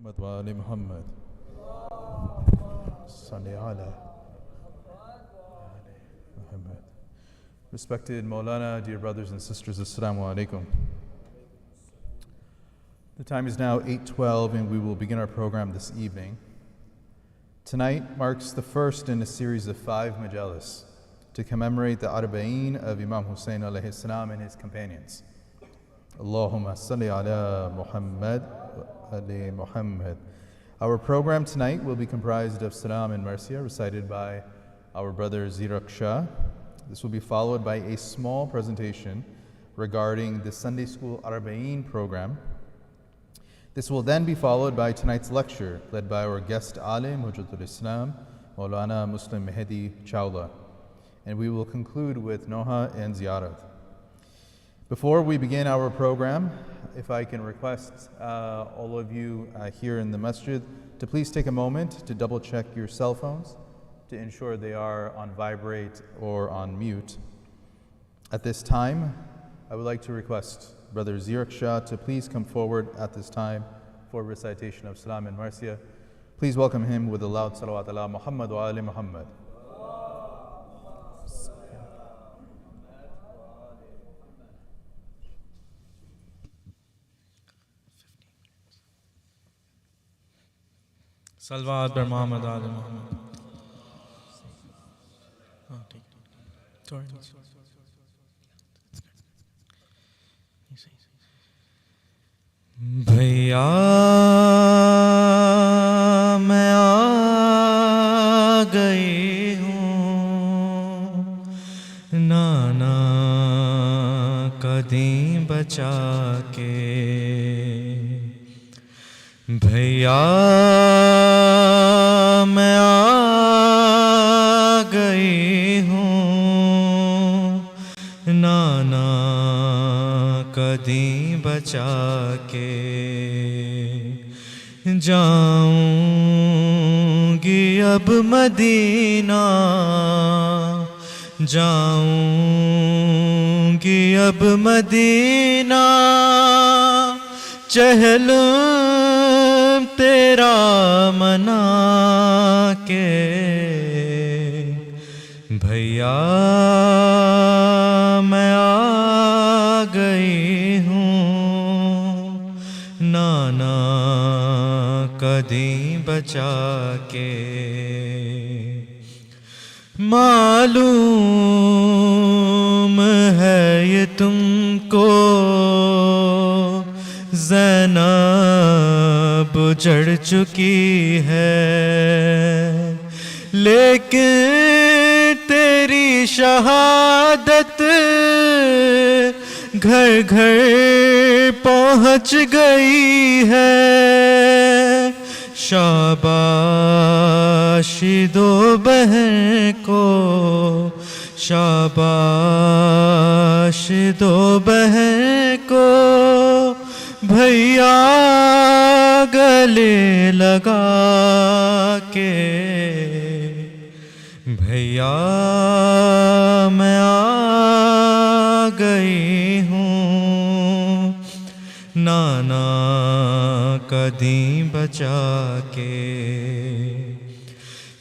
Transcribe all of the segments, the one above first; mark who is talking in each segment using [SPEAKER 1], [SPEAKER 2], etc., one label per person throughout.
[SPEAKER 1] محمد وآل محمد صلی علی Muhammad. Respected Maulana, dear brothers and sisters, Assalamu alaikum. The time is now 8:12 and we will begin our program this evening. Tonight marks the first in a series of 5 majalis to commemorate the Arbaeen of Imam Hussein alayhi salam and his companions. Allahumma salli ala Muhammad wa ali Muhammad. Our program tonight will be comprised of Salam and Marsiya recited by our brother Zirak Shah. This will be followed by a small presentation regarding the Sunday School Arbaeen program. This will then be followed by tonight's lecture led by our guest alim, Hujjatul Islam, Maulana Muslim Mehdi Chawla. And we will conclude with Noha and Ziyarat. Before we begin our program, if I can request all of you here in the masjid to please take a moment to double check your cell phones to ensure they are on vibrate or on mute. At this time, I would like to request Brother Zirak Shah to please come forward at this time for recitation of Salam and Marsiya. Please welcome him with a loud salawat ala Muhammad wa ali Muhammad.
[SPEAKER 2] Salawat bar Muhammad ali Muhammad. بھیا میں آ گئی ہوں نانا کا دین بچا کے بھیا میں آ گئی ہوں نانا کا دین بچا کے جاؤں گی اب مدینہ جاؤں گی اب مدینہ چہلوں تیرا منا کے بھیا میں آ گئی ہوں نانا کا دین بچا کے معلوم ہے یہ تم کو زینب جڑ چکی ہے لیکن تیری شہادت گھر گھر پہنچ گئی ہے شاباش دو بہن کو شاباش دو بہن کو بھیا گلے لگا کے بھیا میں آ گئی ہوں نانا کا دین بچا کے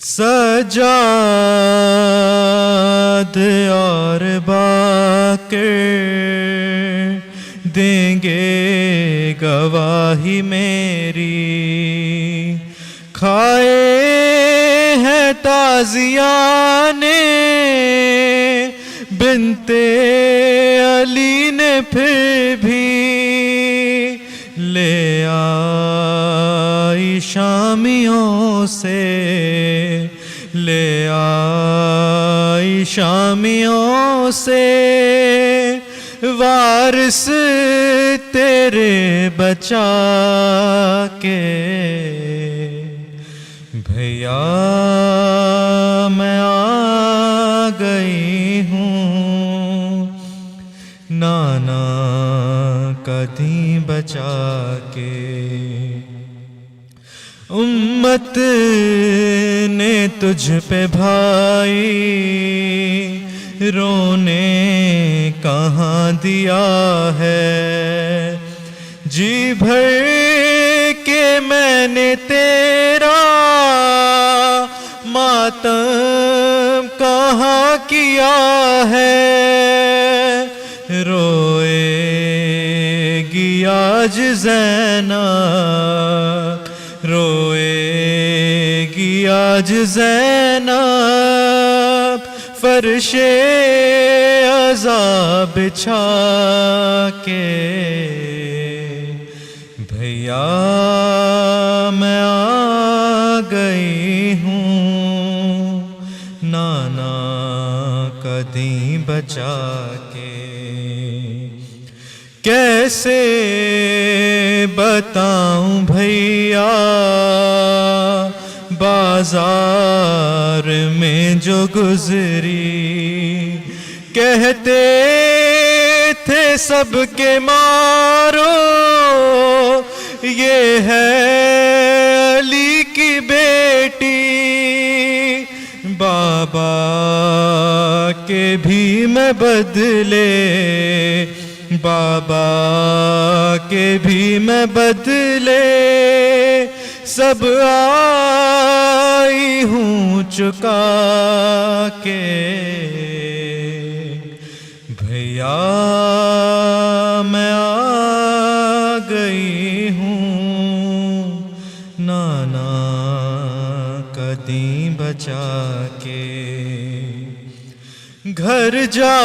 [SPEAKER 2] سجاد اور باقر دیں گے گواہی میری کھائے ہیں تازیان بنت علی نے پھر بھی لے آئی شامیوں سے لے آئی شامیوں سے وارث تیرے بچا کے بھیا میں آ گئی ہوں نانا کا دین بچا کے امت نے تجھ پہ بھائی رونے کہاں دیا ہے جی بھر کے میں نے تیرا ماتم کہاں کیا ہے، روئے گی آج زینب، روئے گی آج زینب، فرش عذاب بچھا کے۔ بھیا میں آ گئی ہوں نانا کا دین بچا کے۔ کیسے بتاؤں بھیا بازار میں جو گزری، کہتے تھے سب کے مارو یہ ہے علی کی بیٹی، بابا کے بھی میں بدلے، بابا کے بھی میں بدلے سب آئی ہوں چکا کے۔ بھیا میں آ گئی ہوں نانا کا دین بچا کے۔ گھر جا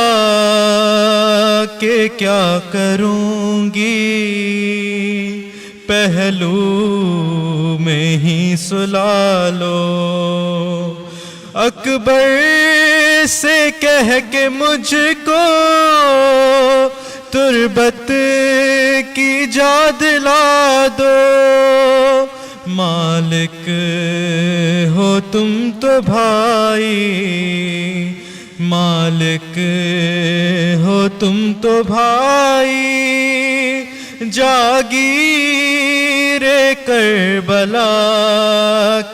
[SPEAKER 2] کے کیا کروں گی، پہلو میں ہی سلا لو، اکبر سے کہہ کے مجھ کو تربت کی جا دلا دو، مالک ہو تم تو بھائی، مالک ہو تم تو بھائی، جاگیر کربلا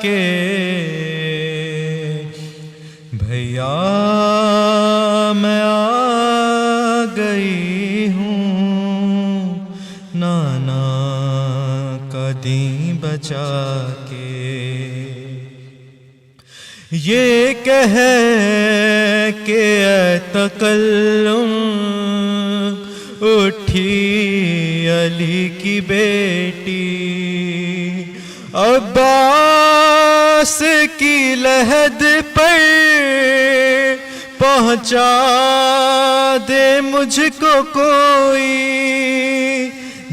[SPEAKER 2] کے۔ بھیا میں آ گئی ہوں نانا کا دین بچا کے۔ یہ کہہ کہ اے تکلم اٹھی علی کی بیٹی، عباس کی لحد پر پہنچا دے مجھ کو کوئی،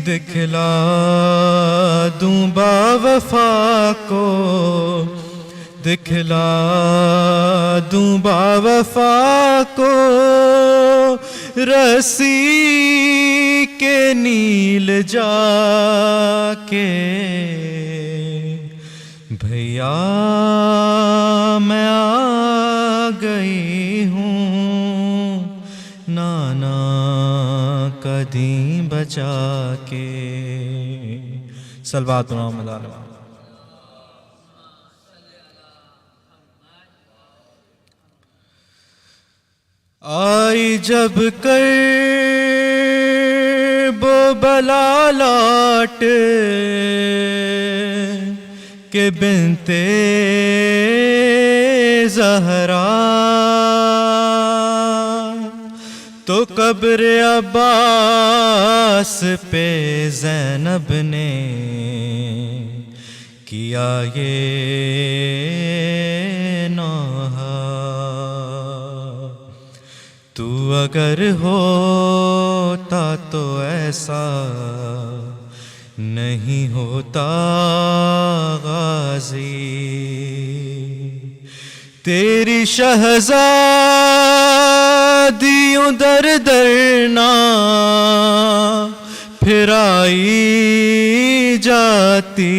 [SPEAKER 2] دکھلا دوں باوفا کو، دکھلا دوں باوفا کو رسی کے نیل جا کے۔ بھیا میں آ گئی ہوں نانا کا دین بچا کے۔ صلوات محمد علیہ۔ آئی جب کرب و بلا لوٹ کہ بنت زہرا، تو قبر عباس پہ زینب نے کیا یہ نوحہ، تو اگر ہوتا تو ایسا نہیں ہوتا غازی، تیری شہزادیوں در درنا پھر آئی جاتی،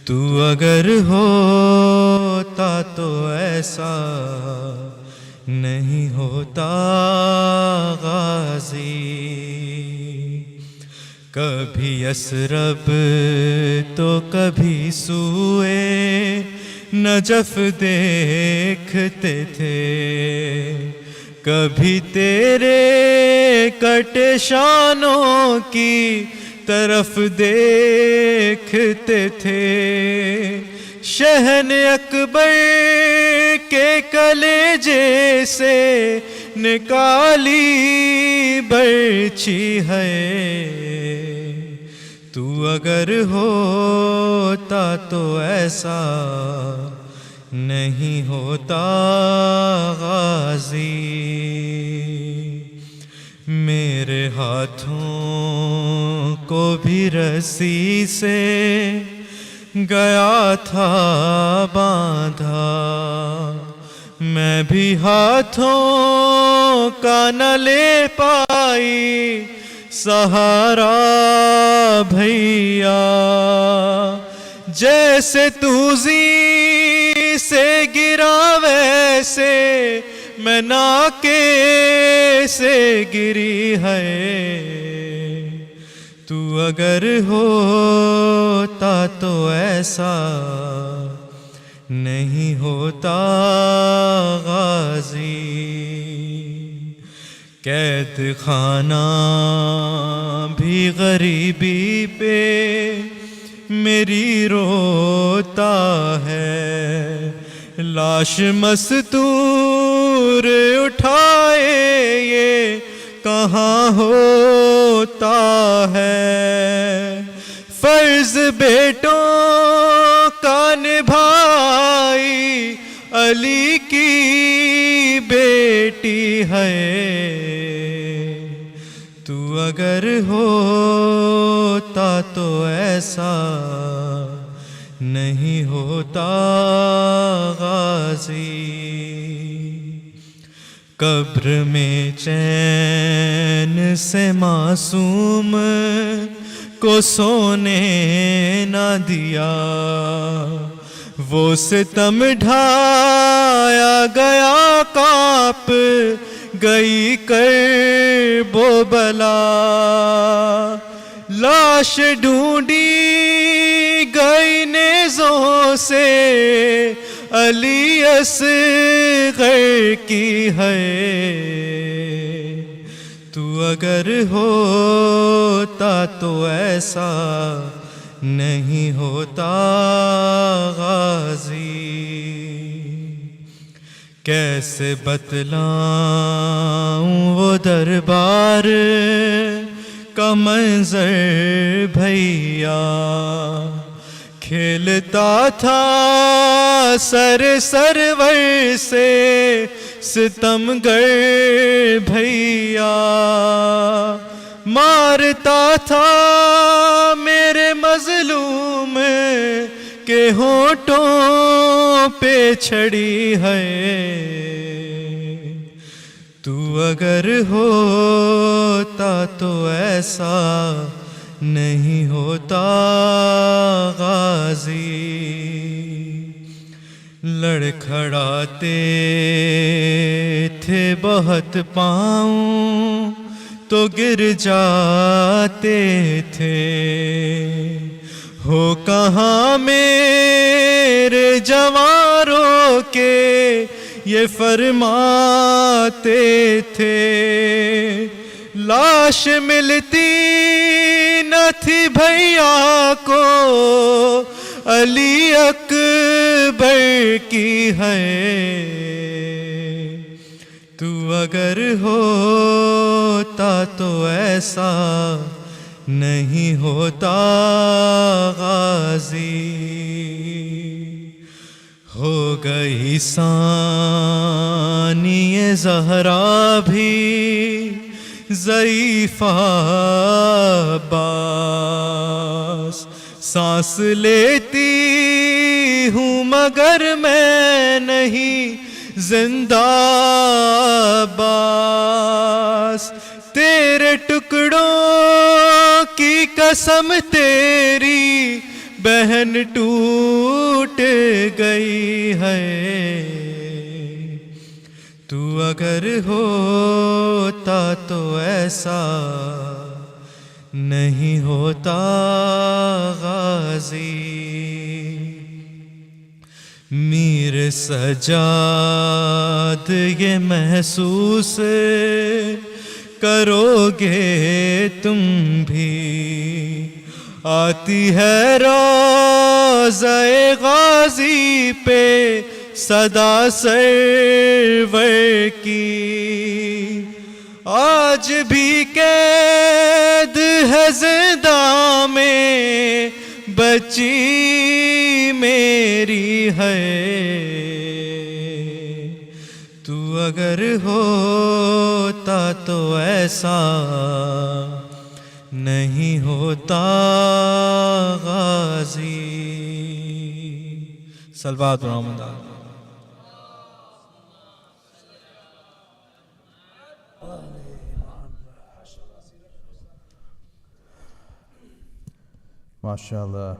[SPEAKER 2] تو اگر ہوتا تو ایسا نہیں ہوتا غازی، کبھی یثرب تو کبھی سوئے نجف دیکھتے تھے، کبھی تیرے کٹے شانوں کی طرف دیکھتے تھے، شہن اکبر کے کلیجے سے نکالی برچھی ہے۔ تو اگر ہوتا تو ایسا نہیں ہوتا غازی، میرے ہاتھوں کو بھی رسی سے گیا تھا باندھا، میں بھی ہاتھوں کا نہ لے پائی سہارا بھیا، جیسے تو زین سے گرا ویسے میں ناکے سے گری ہے۔ تو اگر ہوتا تو ایسا نہیں ہوتا غازی، قید خانہ بھی غریبی پہ میری روتا ہے، لاش مستور اٹھائے یہ کہاں ہوتا ہے، فرض بیٹوں کا نبھائی علی کی بیٹی ہے۔ تو اگر ہوتا تو ایسا نہیں ہوتا غازی، قبر میں چین سے معصوم کو سونے نہ دیا، وہ ستم ڈھایا گیا کانپ گئی کرب و بلا، لاش ڈھونڈی گئی نیزوں سے علی اصغر کی ہے۔ تو اگر ہوتا تو ایسا نہیں ہوتا غازی، کیسے بتلاؤں وہ دربار کا منظر بھیا، کھیلتا تھا سرور سے ستمگر بھیا، مارتا تھا میرے مظلوم کے ہونٹوں پہ چھڑی ہے۔ تو اگر ہوتا تو ایسا نہیں ہوتا غازی، لڑکھڑاتے تھے بہت پاؤں تو گر جاتے تھے، ہو کہاں میرے جواروں کے یہ فرماتے تھے، لاش ملتی نہ تھی بھیا کو علی اکبر کی ہے۔ تو اگر ہوتا تو ایسا نہیں ہوتا غازی، ہو گئی ثانی زہرا بھی ضعیفہ عباس، سانس لیتی ہوں مگر میں نہیں زندہ عباس، تیرے ٹکڑوں کی قسم تیری بہن ٹوٹ گئی ہے۔ تو اگر ہوتا تو ایسا نہیں ہوتا غازی، میر سجاد یہ محسوس करोगे तुम भी। आती है रोज़े गाज़ी पे सदा सरवर की। आज भी कैद है ज़िंदा में बच्ची मेरी है। तू अगर होता तो ऐसा नहीं होता गाजी। सलवात रहमत।
[SPEAKER 1] MashaAllah.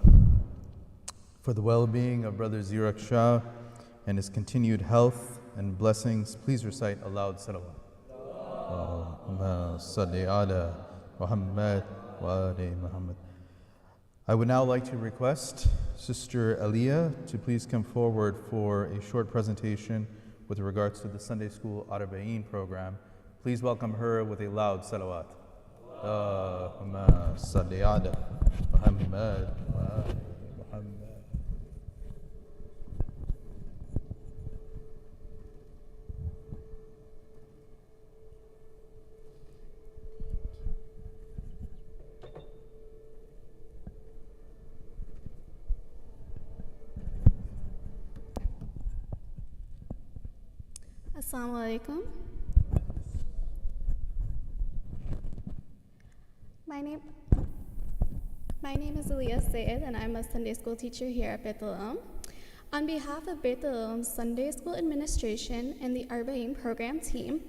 [SPEAKER 1] For the well-being of Brother Zirak Shah and his continued health and blessings, please recite aloud salawat. Allahumma salli ala Muhammad wa ali Muhammad. I would now like to request Sister Aliyah to please come forward for a short presentation with regards to the Sunday School Arbaeen program. Please welcome her with a loud salawat. Allahumma salli ala Muhammad wa ali Muhammad.
[SPEAKER 3] Assalamu alaikum. My name is Aliyah Sayed, and I'm a Sunday school teacher here at Beit al-Ilm. On behalf of Beit al-Ilm's Sunday School Administration and the Arbaeen program team,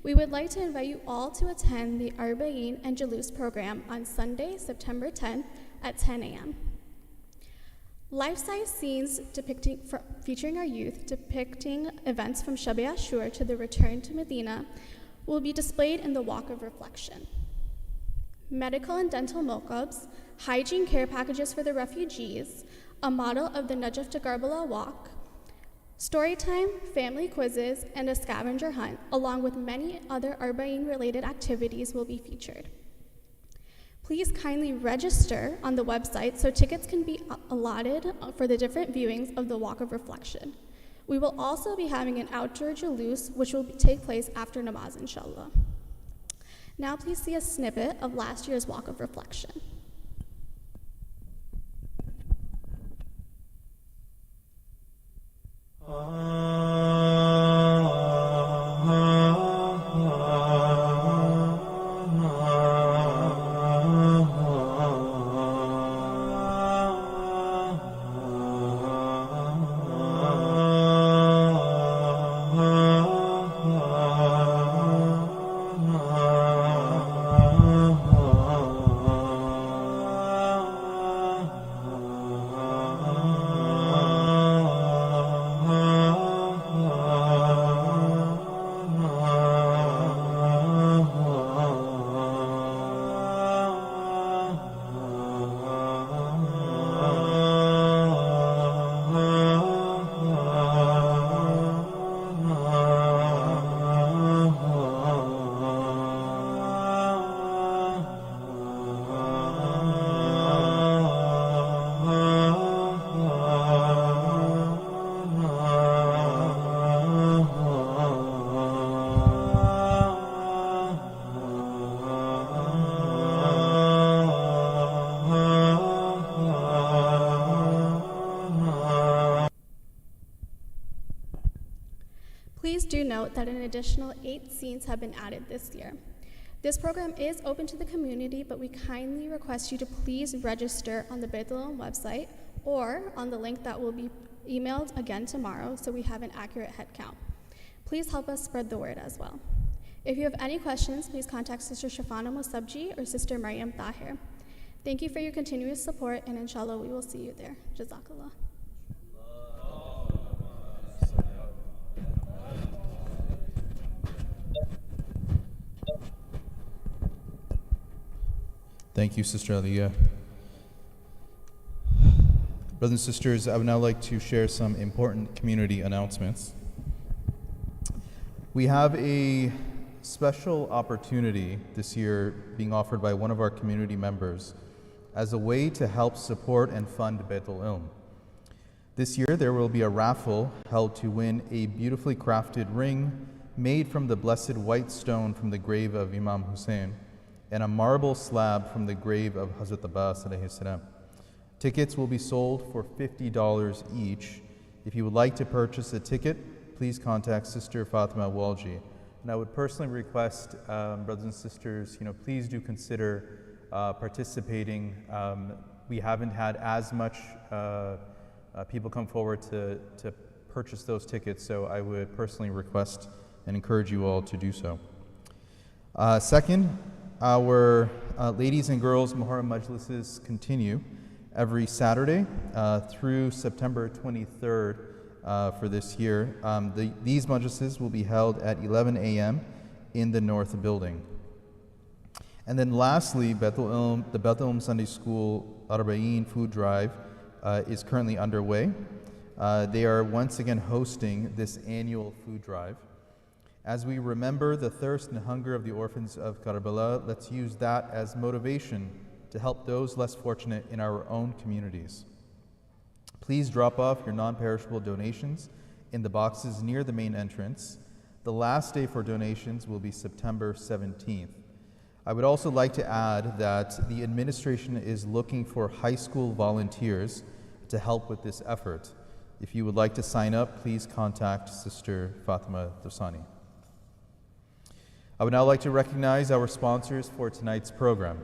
[SPEAKER 3] we would like to invite you all to attend the Arbaeen and Jalus program on Sunday, September 10th at 10 a.m. Life-size scenes featuring our youth depicting events from Shab Ashur to the return to Medina will be displayed in the Walk of Reflection. Medical and dental mock-ups, hygiene care packages for the refugees, a model of the Najaf to Karbala walk, story time, family quizzes, and a scavenger hunt, along with many other Arbaeen-related activities will be featured. Please kindly register on the website so tickets can be allotted for the different viewings of the Walk of Reflection. We will also be having an outdoor jalus, which will take place after namaz, inshallah. Now please see a snippet of last year's Walk of Reflection. Please do note that an additional 8 scenes have been added this year. This program is open to the community, but we kindly request you to please register on the Beit al-Ilm website or on the link that will be emailed again tomorrow so we have an accurate head count. Please help us spread the word as well. If you have any questions, please contact Sister Shafana Musabji or Sister Maryam Tahir. Thank you for your continuous support, and inshallah we will see you there. Jazakallah.
[SPEAKER 1] Thank you, Sister Aliyah. Brothers and sisters, I would now like to share some important community announcements. We have a special opportunity this year being offered by one of our community members as a way to help support and fund Baitul Ilm. This year there will be a raffle held to win a beautifully crafted ring made from the blessed white stone from the grave of Imam Hussein and a marble slab from the grave of Hazrat Abbas alayhi salam. Tickets will be sold for $50 each. If you would like to purchase a ticket, please contact Sister Fatima Walji. And I would personally request, brothers and sisters, please do consider participating. We haven't had as much people come forward to purchase those tickets, so I would personally request and encourage you all to do so. Second, our ladies and girls Muharram Majlises continue every Saturday through September 23rd for this year. These majlises will be held at 11 a.m. in the North Building. And then lastly, the Baitul Ilm Sunday School Arbaeen food drive is currently underway. They are once again hosting this annual food drive. As we remember the thirst and hunger of the orphans of Karbala, let's use that as motivation to help those less fortunate in our own communities. Please drop off your non-perishable donations in the boxes near the main entrance. The last day for donations will be September 17th. I would also like to add that the administration is looking for high school volunteers to help with this effort. If you would like to sign up, please contact Sister Fatima Dosani. I would now like to recognize our sponsors for tonight's program.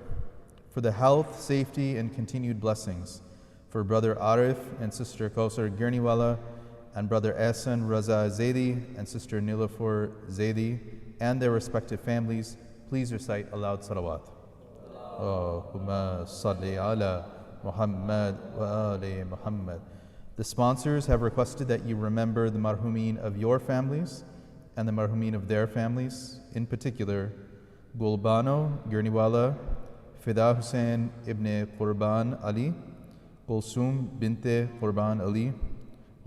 [SPEAKER 1] For the health, safety, and continued blessings for Brother Arif and Sister Kausar Girniwala and Brother Ehsan Raza Zaidi and Sister Nilafur Zaidi and their respective families, please recite aloud salawat. Allahumma salli ala Muhammad wa ali Muhammad. The sponsors have requested that you remember the marhumin of your families and the marhumin of their families, in particular, Gulbano Girniwala, Fida Hussain ibn Qurban Ali, Kulsum binte Qurban Ali,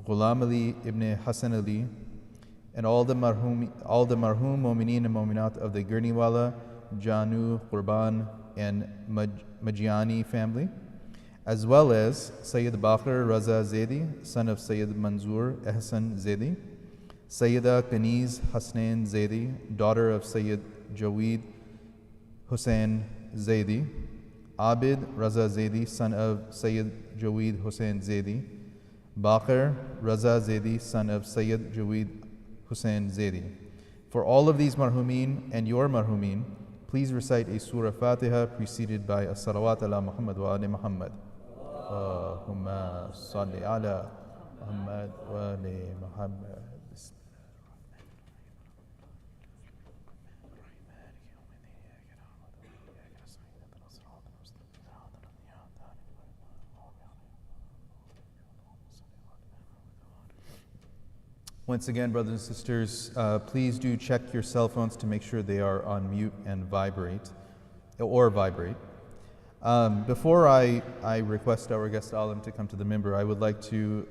[SPEAKER 1] Ghulam Ali ibn Hassan Ali, and all the marhum mu'mineen and mu'minat of the Girniwala, Janu, Qurban, and Majiani family, as well as Sayyid Bakr Raza Zaidi, son of Sayyid Manzoor Ehsan Zaidi, Sayyida Kaniz Hasnain Zaidi, daughter of Sayyid Jaweed Hussain Zaidi, Abid Raza Zaidi, son of Sayyid Jaweed Hussain Zaidi, Bakr Raza Zaidi, son of Sayyid Jaweed Hussain Zaidi. For all of these marhumin and your marhumin, please recite a Surah Fatiha preceded by a Salawat ala Muhammad wa ali Muhammad. Allahumma salli ala Muhammad wa ali Muhammad. Once again, brothers and sisters, please do check your cell phones to make sure they are on mute and vibrate. Before I request our guest alim to come to the minbar, I would like to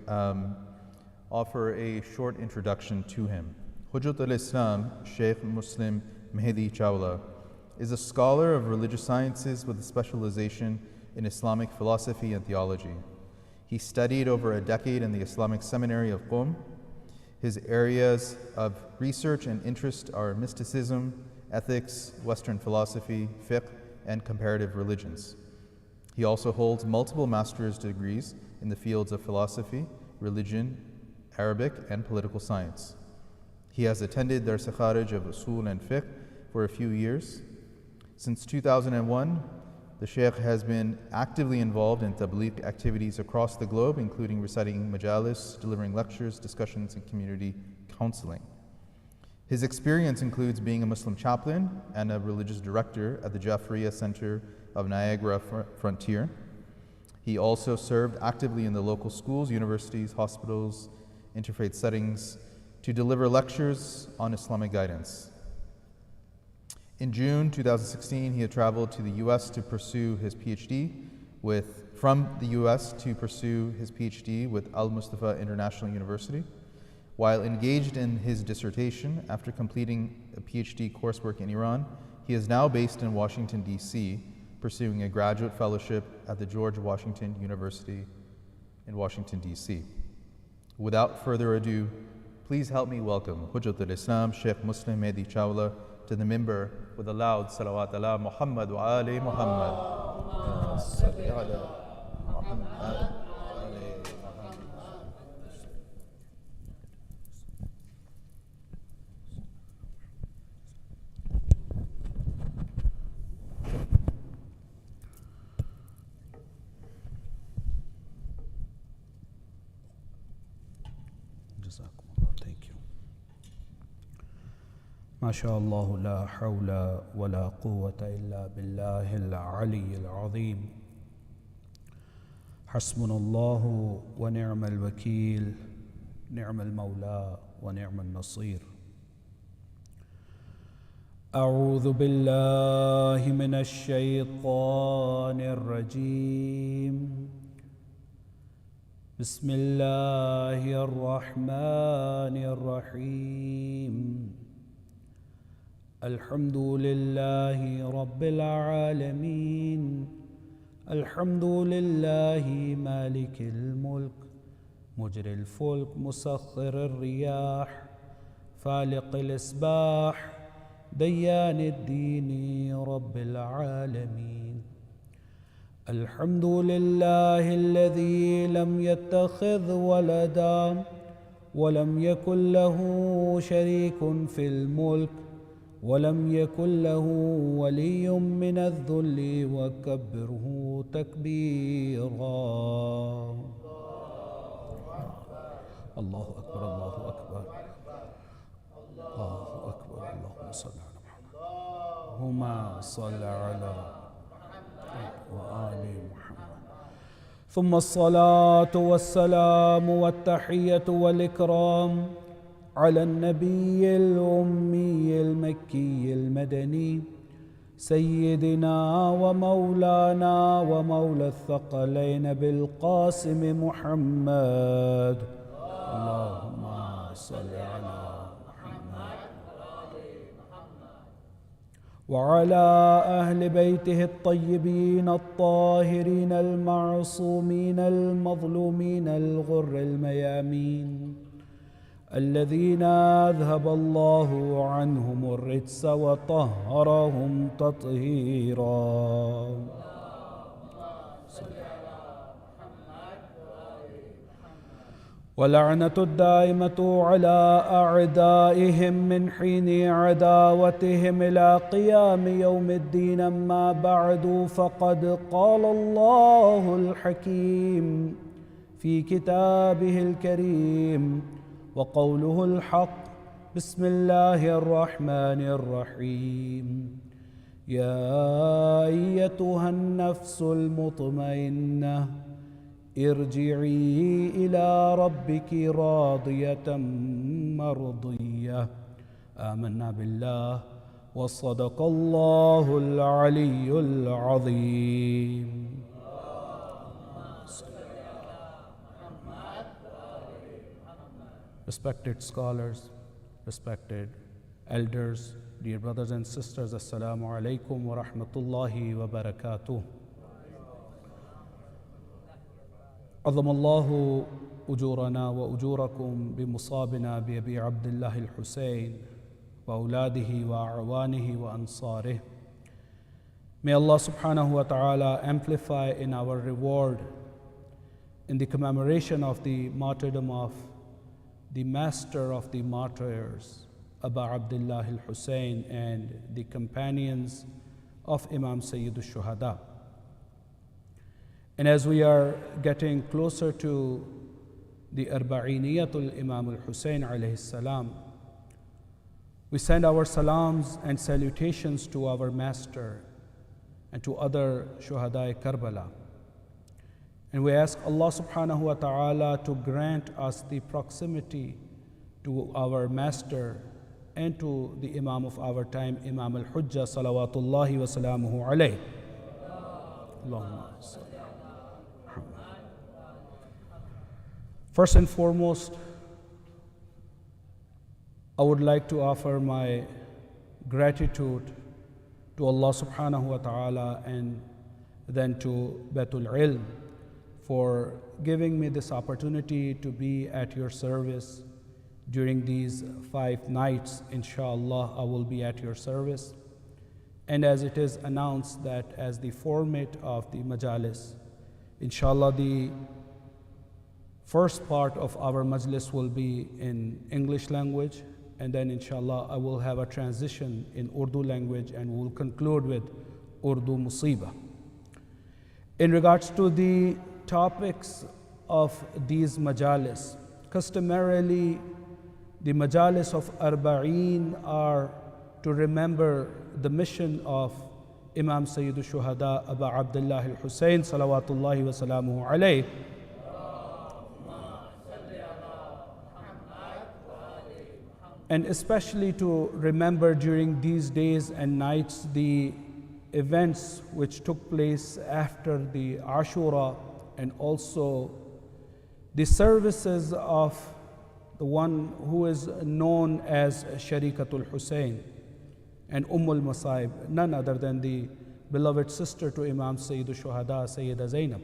[SPEAKER 1] offer a short introduction to him. Hujjat al-Islam, Sheikh Muslim Mehdi Chawla, is a scholar of religious sciences with a specialization in Islamic philosophy and theology. He studied over a decade in the Islamic Seminary of Qom. His areas of research and interest are mysticism, ethics, Western philosophy, fiqh, and comparative religions. He also holds multiple master's degrees in the fields of philosophy, religion, Arabic, and political science. He has attended Dars Kharij of Usul and Fiqh for a few years. Since 2001, the Sheikh has been actively involved in tabligh activities across the globe, including reciting majalis, delivering lectures, discussions, and community counseling. His experience includes being a Muslim chaplain and a religious director at the Jafriya Center of Niagara Frontier. He also served actively in the local schools, universities, hospitals, interfaith settings to deliver lectures on Islamic guidance. In June 2016, he had traveled to the U.S. to pursue his PhD from the U.S. to pursue his PhD with Al-Mustafa International University. While engaged in his dissertation after completing a PhD coursework in Iran, he is now based in Washington, D.C., pursuing a graduate fellowship at the George Washington University in Washington, D.C. Without further ado, please help me welcome Hujjat al-Islam, Sheikh Muslim Mehdi Chawla, to the minbar with a loud salawat ala Muhammad wa ali Muhammad. Salli ala Muhammad wa ali Muhammad.
[SPEAKER 4] Thank you. MashaAllah, la hawla wa la quwwata illa billahi al-ali al-azim. Hasbunallahu wa ni'mal wakeel, ni'mal mawla wa ni'mal nasir. أعوذ بالله من الشيطان الرجيم. بسم الله الرحمن الرحيم. الحمد لله رب العالمين. الحمد لله مالك الملك مجري الفلك مسخر الرياح فالق الإصباح ديان الدين رب العالمين. الحمد لله الذي لم يتخذ ولدا ولم يكن له شريك في الملك ولم يكن له ولي من الذل وكبره تكبيرا. الله أكبر الله أكبر الله أكبر. اللهم صل على محمد. اللهم صل على وآل محمد. ثم الصلاة والسلام والتحية والإكرام على النبي الأمي المكي المدني سيدنا ومولانا ومولى الثقلين بالقاسم محمد. اللهم صل على وعلى أهل بيته الطيبين الطاهرين المعصومين المظلومين الغر الميامين الذين أذهب الله عنهم الرجس وطهرهم تطهيرا. ولعنة الدائمة على أعدائهم من حين عداوتهم إلى قيام يوم الدين. أما بعد، فقد قال الله الحكيم في كتابه الكريم وقوله الحق. بسم الله الرحمن الرحيم. يا أيتها النفس المطمئنة ارجعي إلى ربك راضية مرضية. آمنا بالله وصدق الله العلي العظيم. Respected scholars, respected elders, dear brothers and sisters, Assalamu alaikum wa rahmatullahi wa barakatuh. عظم الله أجورنا وأجوركم بمصابنا بأبي عبد الله الحسين وأولاده وأعوانه وأنصاره. May Allah subhanahu wa ta'ala amplify in our reward in the commemoration of the martyrdom of the master of the martyrs, Abu Abdullah al-Hussein, and the companions of Imam Sayyid al-Shuhada. And as we are getting closer to the Arba'iniyatul Imam al-Hussein alayhi salam, we send our salams and salutations to our master and to other Shuhada'i Karbala. And we ask Allah subhanahu wa ta'ala to grant us the proximity to our master and to the Imam of our time, Imam al-Hujjah salawatullahi wa salamuhu alayhi. Allahumma salli. First and foremost, I would like to offer my gratitude to Allah subhanahu wa ta'ala and then to Baitul Ilm for giving me this opportunity to be at your service during these 5 nights. Inshallah, I will be at your service. And as it is announced that as the format of the Majalis, inshallah, the first part of our Majlis will be in English language, and then inshallah I will have a transition in Urdu language, and we'll conclude with Urdu Musiba. In regards to the topics of these Majalis, customarily the Majalis of Arbaeen are to remember the mission of Imam Sayyidul Shuhada Aba Abdullah al-Hussein salawatullahi wa salamuhu alayh. And especially to remember during these days and nights the events which took place after the Ashura, and also the services of the one who is known as Sharikatul Hussein and Masa'ib, none other than the beloved sister to Imam Sayyidul Shuhada, Sayyida Zainab.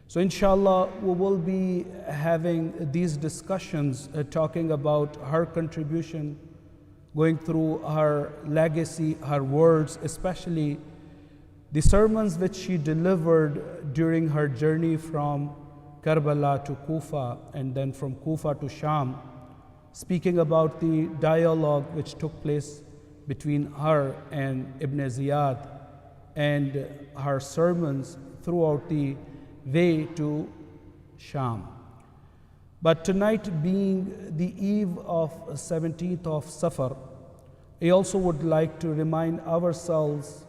[SPEAKER 4] So inshallah, we will be having these discussions talking about her contribution, going through her legacy, her words, especially the sermons which she delivered during her journey from Karbala to Kufa and then from Kufa to Sham, speaking about the dialogue which took place between her and Ibn Ziyad and her sermons throughout the way to Sham. But tonight being the eve of 17th of Safar, I also would like to remind ourselves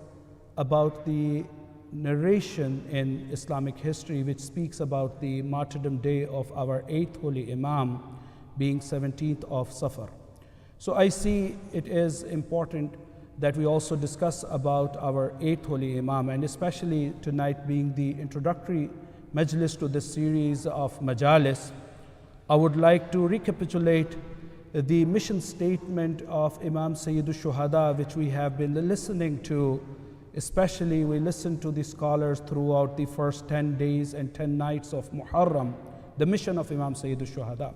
[SPEAKER 4] about the narration in Islamic history which speaks about the martyrdom day of our 8th Holy Imam being 17th of Safar. So I see it is important that we also discuss about our 8th Holy Imam, and especially tonight being the introductory Majlis to this series of Majalis. I would like to recapitulate the mission statement of Imam Sayyidul Shuhada, which we have been listening to. Especially we listened to the scholars throughout the first 10 days and 10 nights of Muharram, the mission of Imam Sayyidul Shuhada.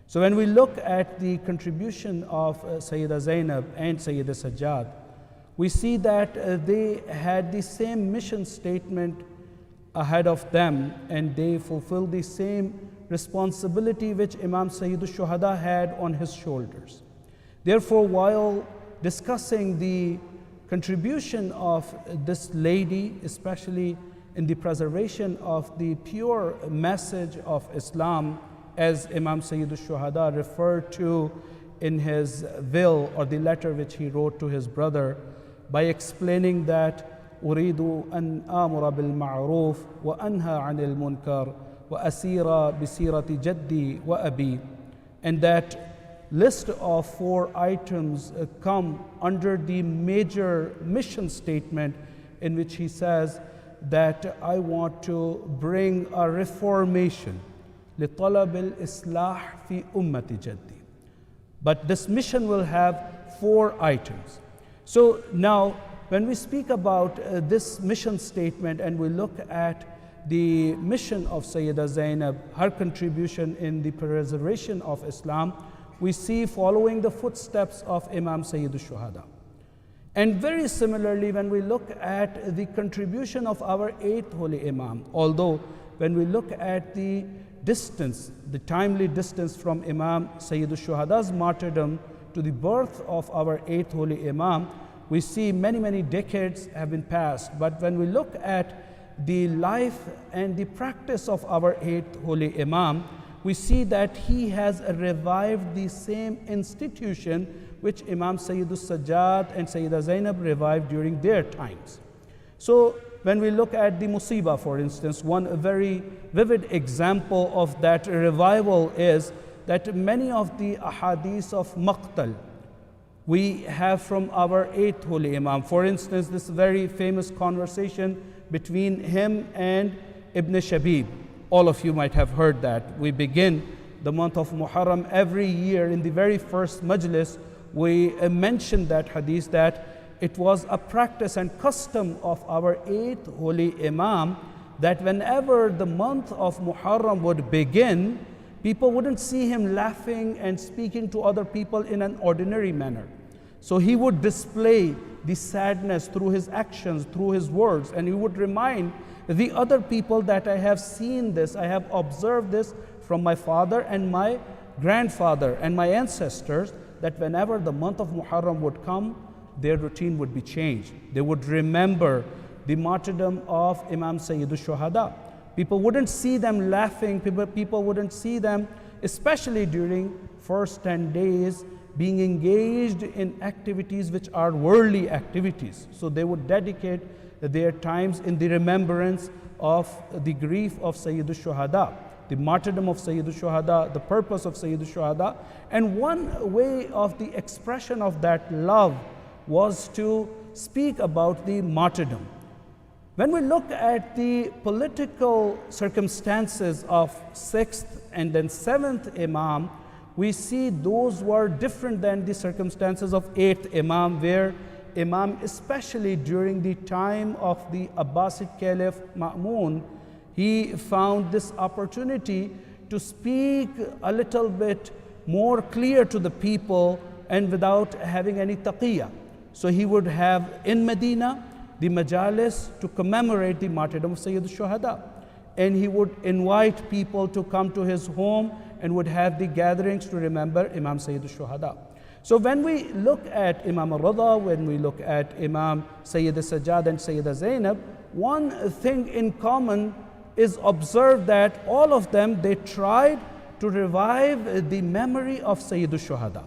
[SPEAKER 4] So when we look at the contribution of Sayyida Zainab and Sayyida Sajjad, we see that they had the same mission statement ahead of them, and they fulfilled the same responsibility which Imam Sayyidul Shuhada had on his shoulders. Therefore, while discussing the contribution of this lady, especially in the preservation of the pure message of Islam, as Imam Sayyidul Shuhada referred to in his will or the letter which he wrote to his brother, by explaining that أريد أن آمر بالمعروف وأنهى عن المنكر وأسير بسيرة جدي وأبي, and that list of 4 items come under the major mission statement in which he says that I want to bring a reformation لطلب الإصلاح في أمة جدي. But this mission will have 4 items. So now when we speak about this mission statement and we look at the mission of Sayyida Zainab, her contribution in the preservation of Islam, we see following the footsteps of Imam Sayyidul Shuhada. And very similarly, when we look at the contribution of our 8th Holy Imam, although when we look at the distance, the timely distance from Imam Sayyidul Shuhada's martyrdom to the birth of our 8th Holy Imam, we see many decades have been passed. But when we look at the life and the practice of our 8th Holy Imam, we see that he has revived the same institution which Imam Sayyidul Sajjad and Sayyida Zainab revived during their times. So when we look at the Musiba, for instance, one very vivid example of that revival is that many of the ahadith of Maqtal we have from our 8th Holy Imam. For instance, this very famous conversation between him and Ibn Shabib. All of you might have heard that. We begin the month of Muharram, every year in the very first majlis, we mentioned that hadith, that it was a practice and custom of our 8th holy Imam that whenever the month of Muharram would begin, people wouldn't see him laughing and speaking to other people in an ordinary manner. So he would display the sadness through his actions, through his words, and he would remind the other people that I have seen this, I have observed this from my father and my grandfather and my ancestors, that whenever the month of Muharram would come, their routine would be changed. They would remember the martyrdom of Imam Sayyid al-Shuhada. People wouldn't see them laughing, people wouldn't see them, especially during first 10 days, being engaged in activities which are worldly activities. So they would dedicate their times in the remembrance of the grief of Sayyid al-Shuhada, the martyrdom of Sayyid al-Shuhada, the purpose of Sayyid al-Shuhada. And one way of the expression of that love was to speak about the martyrdom. When we look at the political circumstances of 6th and then 7th Imam, we see those were different than the circumstances of 8th Imam, where Imam, especially during the time of the Abbasid Caliph Ma'mun, he found this opportunity to speak a little bit more clear to the people and without having any taqiyya. So he would have in Medina the Majalis to commemorate the martyrdom of Sayyid al-Shuhada. And he would invite people to come to his home and would have the gatherings to remember Imam Sayyid al-Shuhada. So when we look at Imam al-Rida, when we look at Imam Sayyid al-Sajjad and Sayyida Zainab, one thing in common is observed that all of them, they tried to revive the memory of Sayyid al-Shuhada.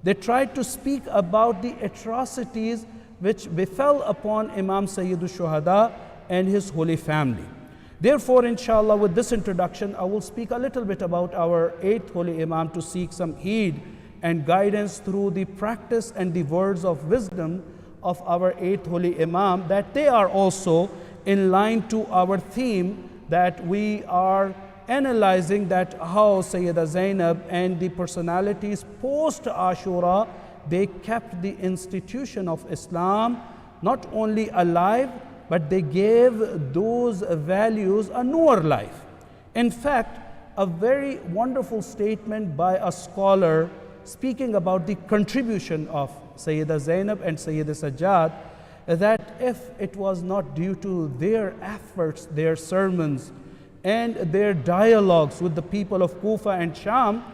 [SPEAKER 4] They tried to speak about the atrocities which befell upon Imam Sayyid al-Shuhada and his holy family. Therefore, inshallah, with this introduction, I will speak a little bit about our 8th holy Imam to seek some heed and guidance through the practice and the words of wisdom of our 8th holy Imam, that they are also in line to our theme that we are analyzing, that how Sayyida Zainab and the personalities post Ashura, they kept the institution of Islam not only alive, but they gave those values a newer life. In fact, a very wonderful statement by a scholar speaking about the contribution of Sayyida Zainab and Sayyida Sajjad, that if it was not due to their efforts, their sermons, and their dialogues with the people of Kufa and Sham,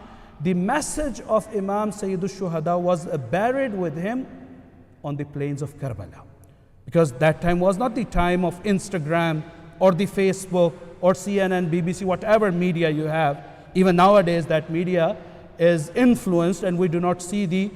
[SPEAKER 4] the message of Imam Sayyid al-Shuhada was buried with him on the plains of Karbala. Because that time was not the time of Instagram or the Facebook or CNN, BBC, whatever media you have. Even nowadays that media is influenced and we do not see the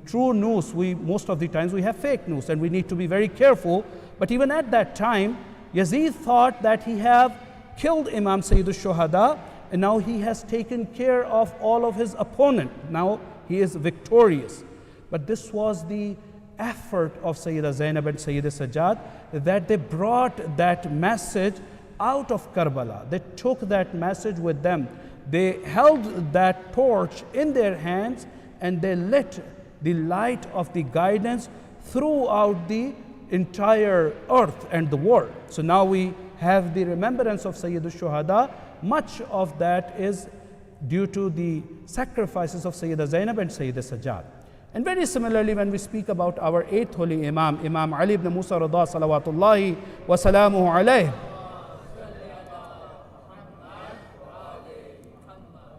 [SPEAKER 4] true news. Most of the times we have fake news and we need to be very careful. But even at that time, Yazid thought that he have killed Imam Sayyid al-Shuhada, and now he has taken care of all of his opponent. Now he is victorious. But this was the effort of Sayyida Zainab and Sayyida Sajjad, that they brought that message out of Karbala. They took that message with them. They held that torch in their hands and they lit the light of the guidance throughout the entire earth and the world. So now we have the remembrance of Sayyid al-Shuhada. Much of that is due to the sacrifices of Sayyida Zainab and Sayyida Sajjad. And very similarly, when we speak about our 8th holy Imam, Imam Ali ibn Musa Rida salawatullahi wa salamuhu alayhi,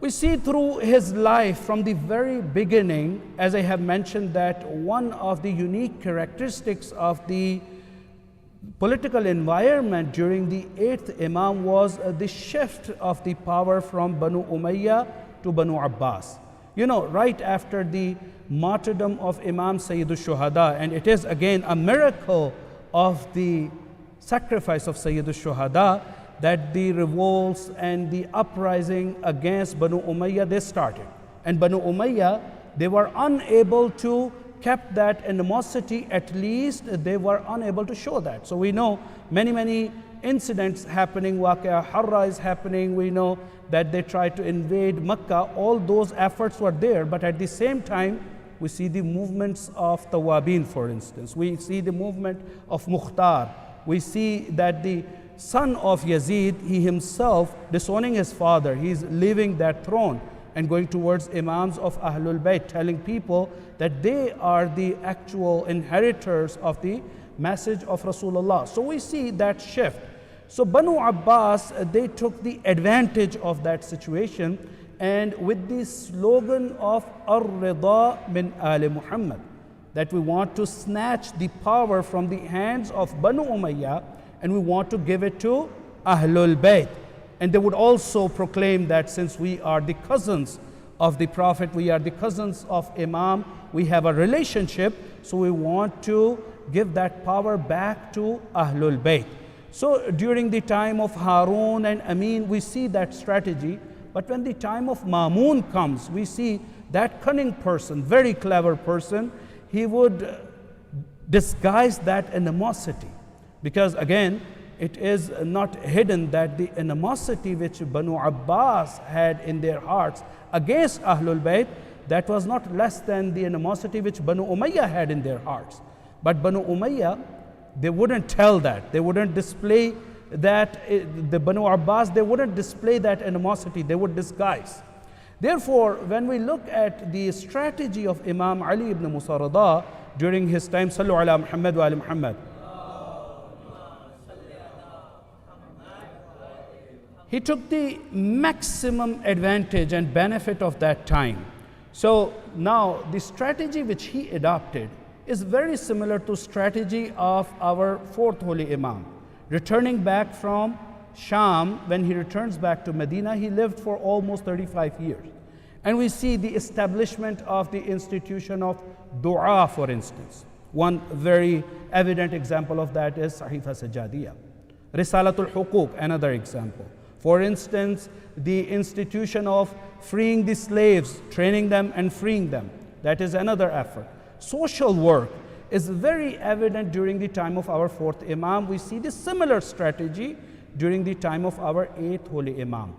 [SPEAKER 4] we see through his life from the very beginning, as I have mentioned, that one of the unique characteristics of the political environment during the 8th Imam was the shift of the power from Banu Umayyah to Banu Abbas. You know, right after the martyrdom of Imam Sayyid al-Shuhada, and it is again a miracle of the sacrifice of Sayyid al-Shuhada, that the revolts and the uprising against Banu Umayyah, they started. And Banu Umayyah, they were unable to kept that animosity, at least they were unable to show that. So we know many incidents happening. Waqia Harra is happening. We know that they tried to invade Mecca. All those efforts were there, but at the same time, we see the movements of Tawabin, for instance. We see the movement of Mukhtar. We see that the son of Yazid, he himself disowning his father, he's leaving that throne and going towards Imams of Ahlul Bayt, telling people that they are the actual inheritors of the message of Rasulullah. So we see that shift. So Banu Abbas, they took the advantage of that situation, and with the slogan of Ar-Rida min Ali Muhammad, that we want to snatch the power from the hands of Banu Umayyah and we want to give it to Ahlul Bayt. And they would also proclaim that since we are the cousins of the Prophet, we are the cousins of Imam, we have a relationship, so we want to give that power back to Ahlul Bayt. So during the time of Harun and Amin, we see that strategy. But when the time of Mamun comes, we see that cunning person, very clever person, he would disguise that animosity. Because again, it is not hidden that the animosity which Banu Abbas had in their hearts against Ahlul Bayt, that was not less than the animosity which Banu Umayyah had in their hearts. But Banu Umayyah, they wouldn't tell that. They wouldn't display that. The Banu Abbas, they wouldn't display that animosity. They would disguise. Therefore, when we look at the strategy of Imam Ali ibn Musa Rida during his time, Sallu ala Muhammad wa ali Muhammad, he took the maximum advantage and benefit of that time. So now the strategy which he adopted is very similar to strategy of our fourth holy Imam. Returning back from Sham, when he returns back to Medina, he lived for almost 35 years. And we see the establishment of the institution of dua, for instance. One very evident example of that is Sahifa Sajadiyah. Risalatul Huquq, another example. For instance, the institution of freeing the slaves, training them and freeing them. That is another effort. Social work is very evident during the time of our fourth Imam. We see the similar strategy during the time of our eighth holy Imam.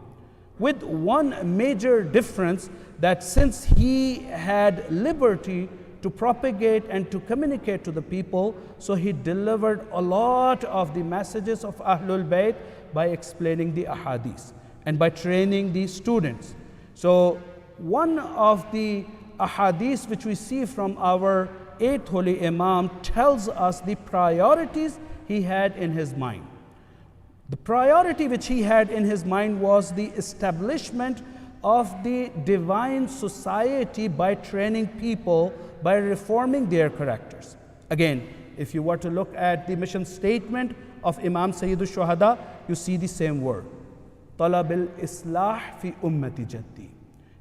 [SPEAKER 4] With one major difference, that since he had liberty to propagate and to communicate to the people, so he delivered a lot of the messages of Ahlul Bayt by explaining the ahadith and by training the students. So one of the ahadith which we see from our eighth holy Imam tells us the priorities he had in his mind. The priority which he had in his mind was the establishment of the divine society by training people, by reforming their characters. Again, if you were to look at the mission statement of Imam Sayyidul Shuhada, you see the same word. Talab al-islah fi ummati jaddi.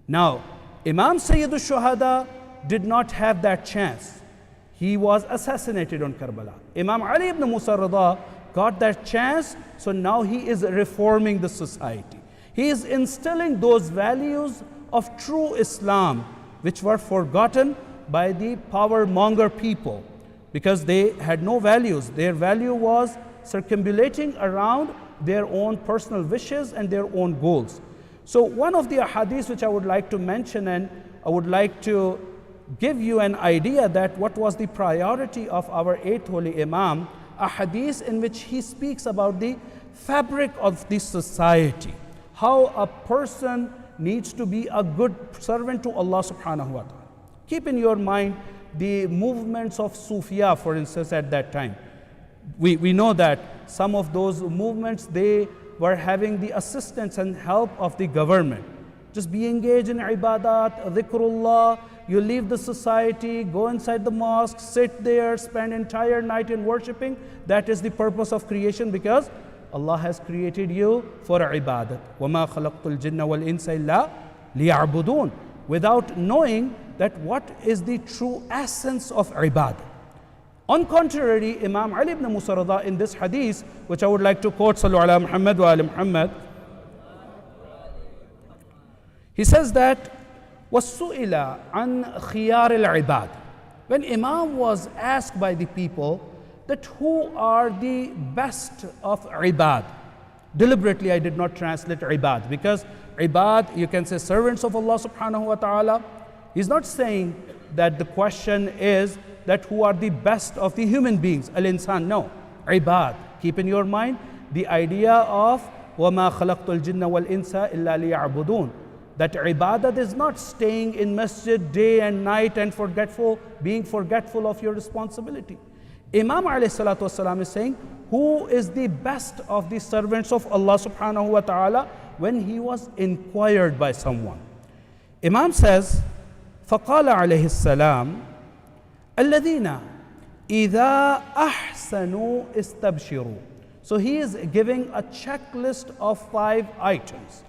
[SPEAKER 4] Now, Imam Sayyidul Shuhada did not have that chance. He was assassinated on Karbala. Imam Ali ibn Musa Rida got that chance, so now he is reforming the society. He is instilling those values of true Islam which were forgotten by the power monger people because they had no values. Their value was circumambulating around their own personal wishes and their own goals. So one of the hadiths which I would like to mention, and I would like to give you an idea that what was the priority of our eighth holy Imam, a hadith in which he speaks about the fabric of the society, how a person needs to be a good servant to Allah subhanahu wa ta'ala. Keep in your mind the movements of Sufiya, for instance, at that time. We know that some of those movements, they were having the assistance and help of the government. Just be engaged in ibadat, dhikrullah, you leave the society, go inside the mosque, sit there, spend entire night in worshipping. That is the purpose of creation, because Allah has created you for ibadat. وَمَا خَلَقْتُ الْجِنَّ وَالْإِنسَ إِلَّا لِيَعْبُدُونَ. Without knowing that what is the true essence of ibadat. On contrary, Imam Ali ibn Musa Rida in this hadith, which I would like to quote, Sallu ala Muhammad wa ali Muhammad, he says that, وَالسُّئِلَ عَنْ خِيَارِ الْعِبَادِ. When Imam was asked by the people that who are the best of ibad. Deliberately I did not translate ibad, because ibad, you can say servants of Allah subhanahu wa ta'ala. He's not saying that the question is that who are the best of the human beings, al-insan. No, ibad. Keep in your mind the idea of وَمَا خَلَقْتُ الْجِنَّ وَالْإِنسَ إِلَّا لِيَعْبُدُونَ. That ibadat is not staying in masjid day and night and being forgetful of your responsibility. Imam alayhi salatu wasalam is saying, who is the best of the servants of Allah subhanahu wa ta'ala, when he was inquired by someone. Imam says, فَقَالَ عَلَيْهِ السَّلَامُ الَّذِينَ إِذَا أَحْسَنُوا اسْتَبْشِرُوا. So he is giving a checklist of 5 items.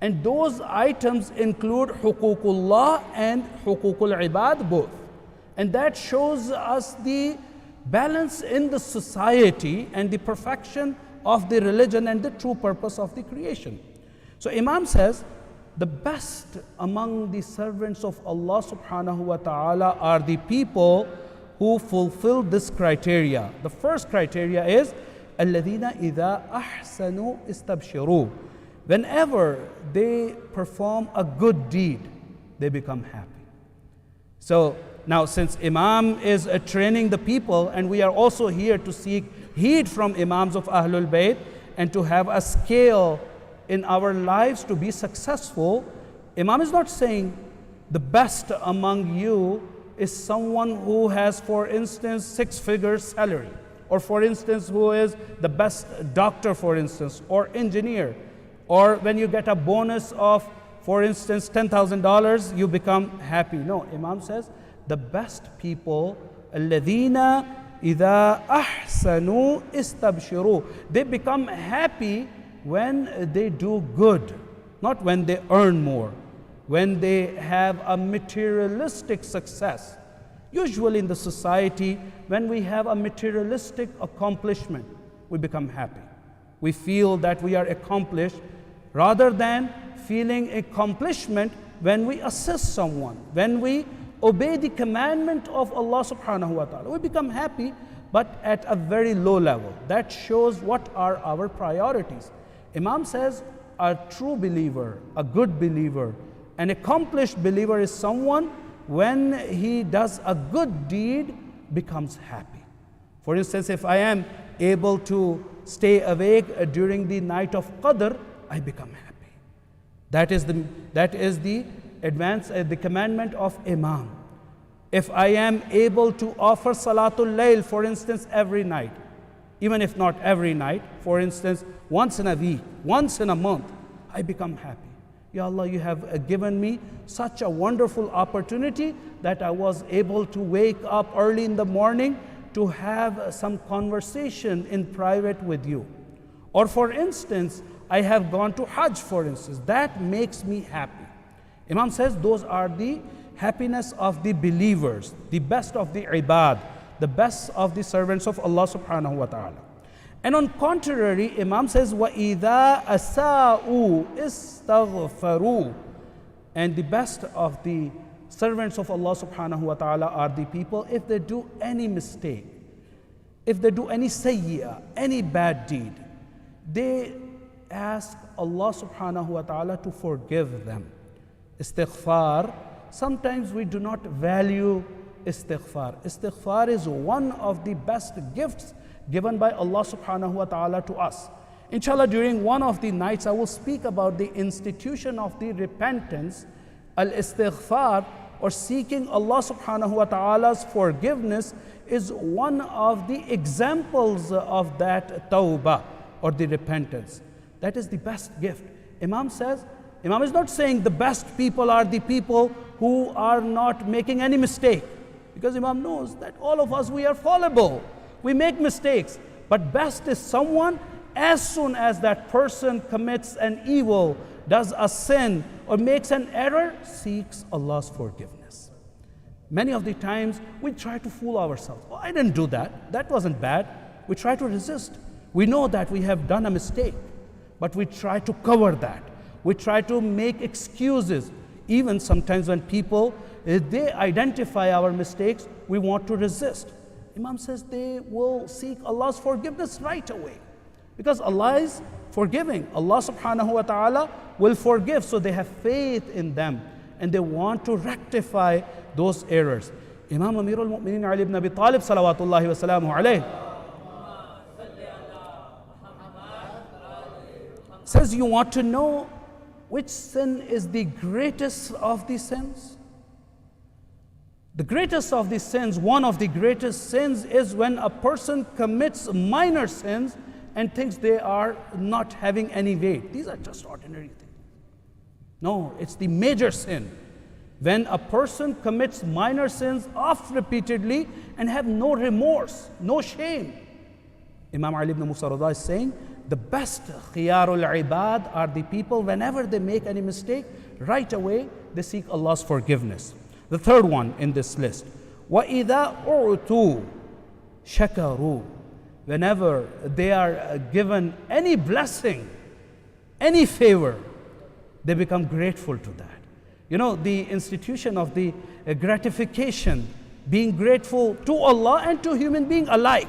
[SPEAKER 4] And those items include huququllah and huququl ibad both. And that shows us the balance in the society and the perfection of the religion and the true purpose of the creation. So Imam says, the best among the servants of Allah subhanahu wa ta'ala are the people who fulfill this criteria. The first criteria is الَّذِينَ إِذَا أَحْسَنُوا اسْتَبْشِرُوا. Whenever they perform a good deed, they become happy. So now, since Imam is training the people, and we are also here to seek heed from Imams of Ahlul Bayt and to have a scale in our lives to be successful, Imam is not saying the best among you is someone who has, for instance, 6-figure salary, or for instance, who is the best doctor, for instance, or engineer, or when you get a bonus of, for instance, $10,000, you become happy. No, Imam says, the best people, الَّذِينَ إِذَا أَحْسَنُوا اسْتَبْشِرُوا. They become happy when they do good, not when they earn more, when they have a materialistic success. Usually in the society, when we have a materialistic accomplishment, we become happy. We feel that we are accomplished, rather than feeling accomplishment when we assist someone, when we obey the commandment of Allah subhanahu wa ta'ala. We become happy, but at a very low level. That shows what are our priorities. Imam says a true believer, a good believer, an accomplished believer is someone when he does a good deed becomes happy. For instance, if I am able to stay awake during the night of Qadr, I become happy. That is the the commandment of Imam. If I am able to offer Salatul Layl, for instance, every night, even if not every night, for instance, once in a week, once in a month, I become happy. Ya Allah, you have given me such a wonderful opportunity that I was able to wake up early in the morning to have some conversation in private with you. Or for instance, I have gone to Hajj, for instance. That makes me happy. Imam says those are the happiness of the believers, the best of the ibad, the best of the servants of Allah subhanahu wa ta'ala. And on contrary, Imam says, وَإِذَا أَسَاءُوا إِسْتَغْفَرُوا. And the best of the servants of Allah subhanahu wa ta'ala are the people, if they do any mistake, if they do any sayyah, any bad deed, they ask Allah subhanahu wa ta'ala to forgive them. Istighfar, sometimes we do not value istighfar. Istighfar is one of the best gifts given by Allah subhanahu wa ta'ala to us. Inshallah, during one of the nights, I will speak about the institution of the repentance, al-istighfar, or seeking Allah subhanahu wa ta'ala's forgiveness, is one of the examples of that tawbah, or the repentance. That is the best gift. Imam says, Imam is not saying the best people are the people who are not making any mistake, because Imam knows that all of us, we are fallible. We make mistakes, but best is someone, as soon as that person commits an evil, does a sin, or makes an error, seeks Allah's forgiveness. Many of the times, we try to fool ourselves. Oh, I didn't do that. That wasn't bad. We try to resist. We know that we have done a mistake, but we try to cover that. We try to make excuses. Even sometimes when people, they identify our mistakes, we want to resist. Imam says they will seek Allah's forgiveness right away. Because Allah is forgiving. Allah subhanahu wa ta'ala will forgive. So they have faith in them and they want to rectify those errors. Imam Amirul Mu'mineen Ali ibn Abi Talib salawatullahi wa salamu alayhi says, you want to know which sin is the greatest of the sins? The greatest of the sins, one of the greatest sins, is when a person commits minor sins and thinks they are not having any weight. These are just ordinary things. No, it's the major sin. When a person commits minor sins oft repeatedly and have no remorse, no shame. Imam Ali ibn Musa Rada is saying, the best khiyarul ibad are the people, whenever they make any mistake, right away they seek Allah's forgiveness. The third one in this list, وَإِذَا أُعْتُوا شَكَرُوا. Whenever they are given any blessing, any favor, they become grateful to that. You know, the institution of the gratification, being grateful to Allah and to human being alike.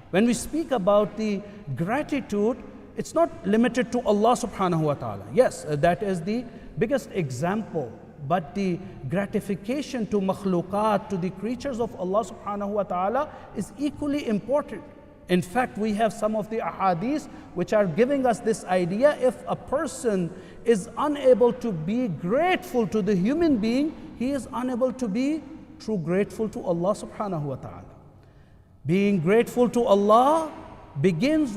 [SPEAKER 4] When we speak about the gratitude, it's not limited to Allah subhanahu wa ta'ala. Yes, that is the biggest example. But the gratification to makhluqat, to the creatures of Allah subhanahu wa ta'ala, is equally important. In fact, we have some of the ahadith which are giving us this idea. If a person is unable to be grateful to the human being, he is unable to be true grateful to Allah subhanahu wa ta'ala. Being grateful to Allah begins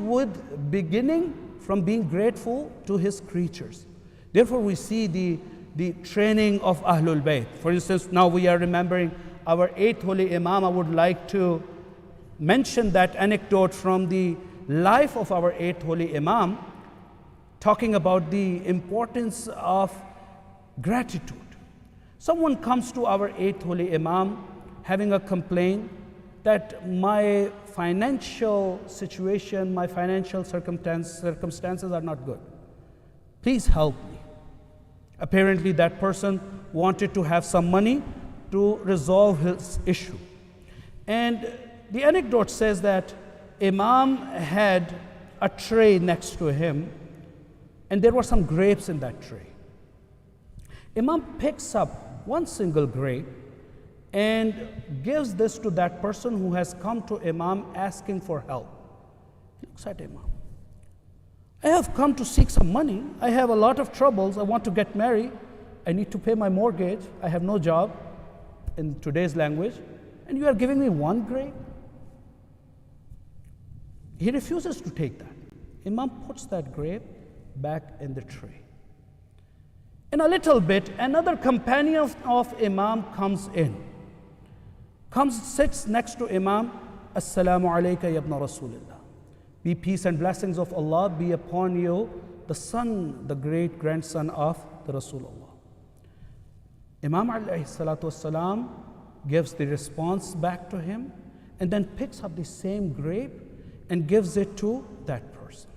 [SPEAKER 4] from being grateful to His creatures. Therefore, we see the training of Ahlul Bayt. For instance, now we are remembering our 8th Holy Imam. I would like to mention that anecdote from the life of our 8th Holy Imam, talking about the importance of gratitude. Someone comes to our 8th Holy Imam having a complaint that my financial situation, my financial circumstances are not good. Please help me. Apparently that person wanted to have some money to resolve his issue. And the anecdote says that Imam had a tray next to him and there were some grapes in that tray. Imam picks up one single grape and gives this to that person who has come to Imam asking for help. He looks at Imam. I have come to seek some money. I have a lot of troubles. I want to get married. I need to pay my mortgage. I have no job, in today's language. And you are giving me one grape? He refuses to take that. Imam puts that grape back in the tray. In a little bit, another companion of Imam comes in. Sits next to Imam. Assalamu alayka ya ibn Rasulillah. Be peace and blessings of Allah be upon you, the son, the great grandson of the Rasulullah. Imam alayhi salatu wasalam gives the response back to him and then picks up the same grape and gives it to that person.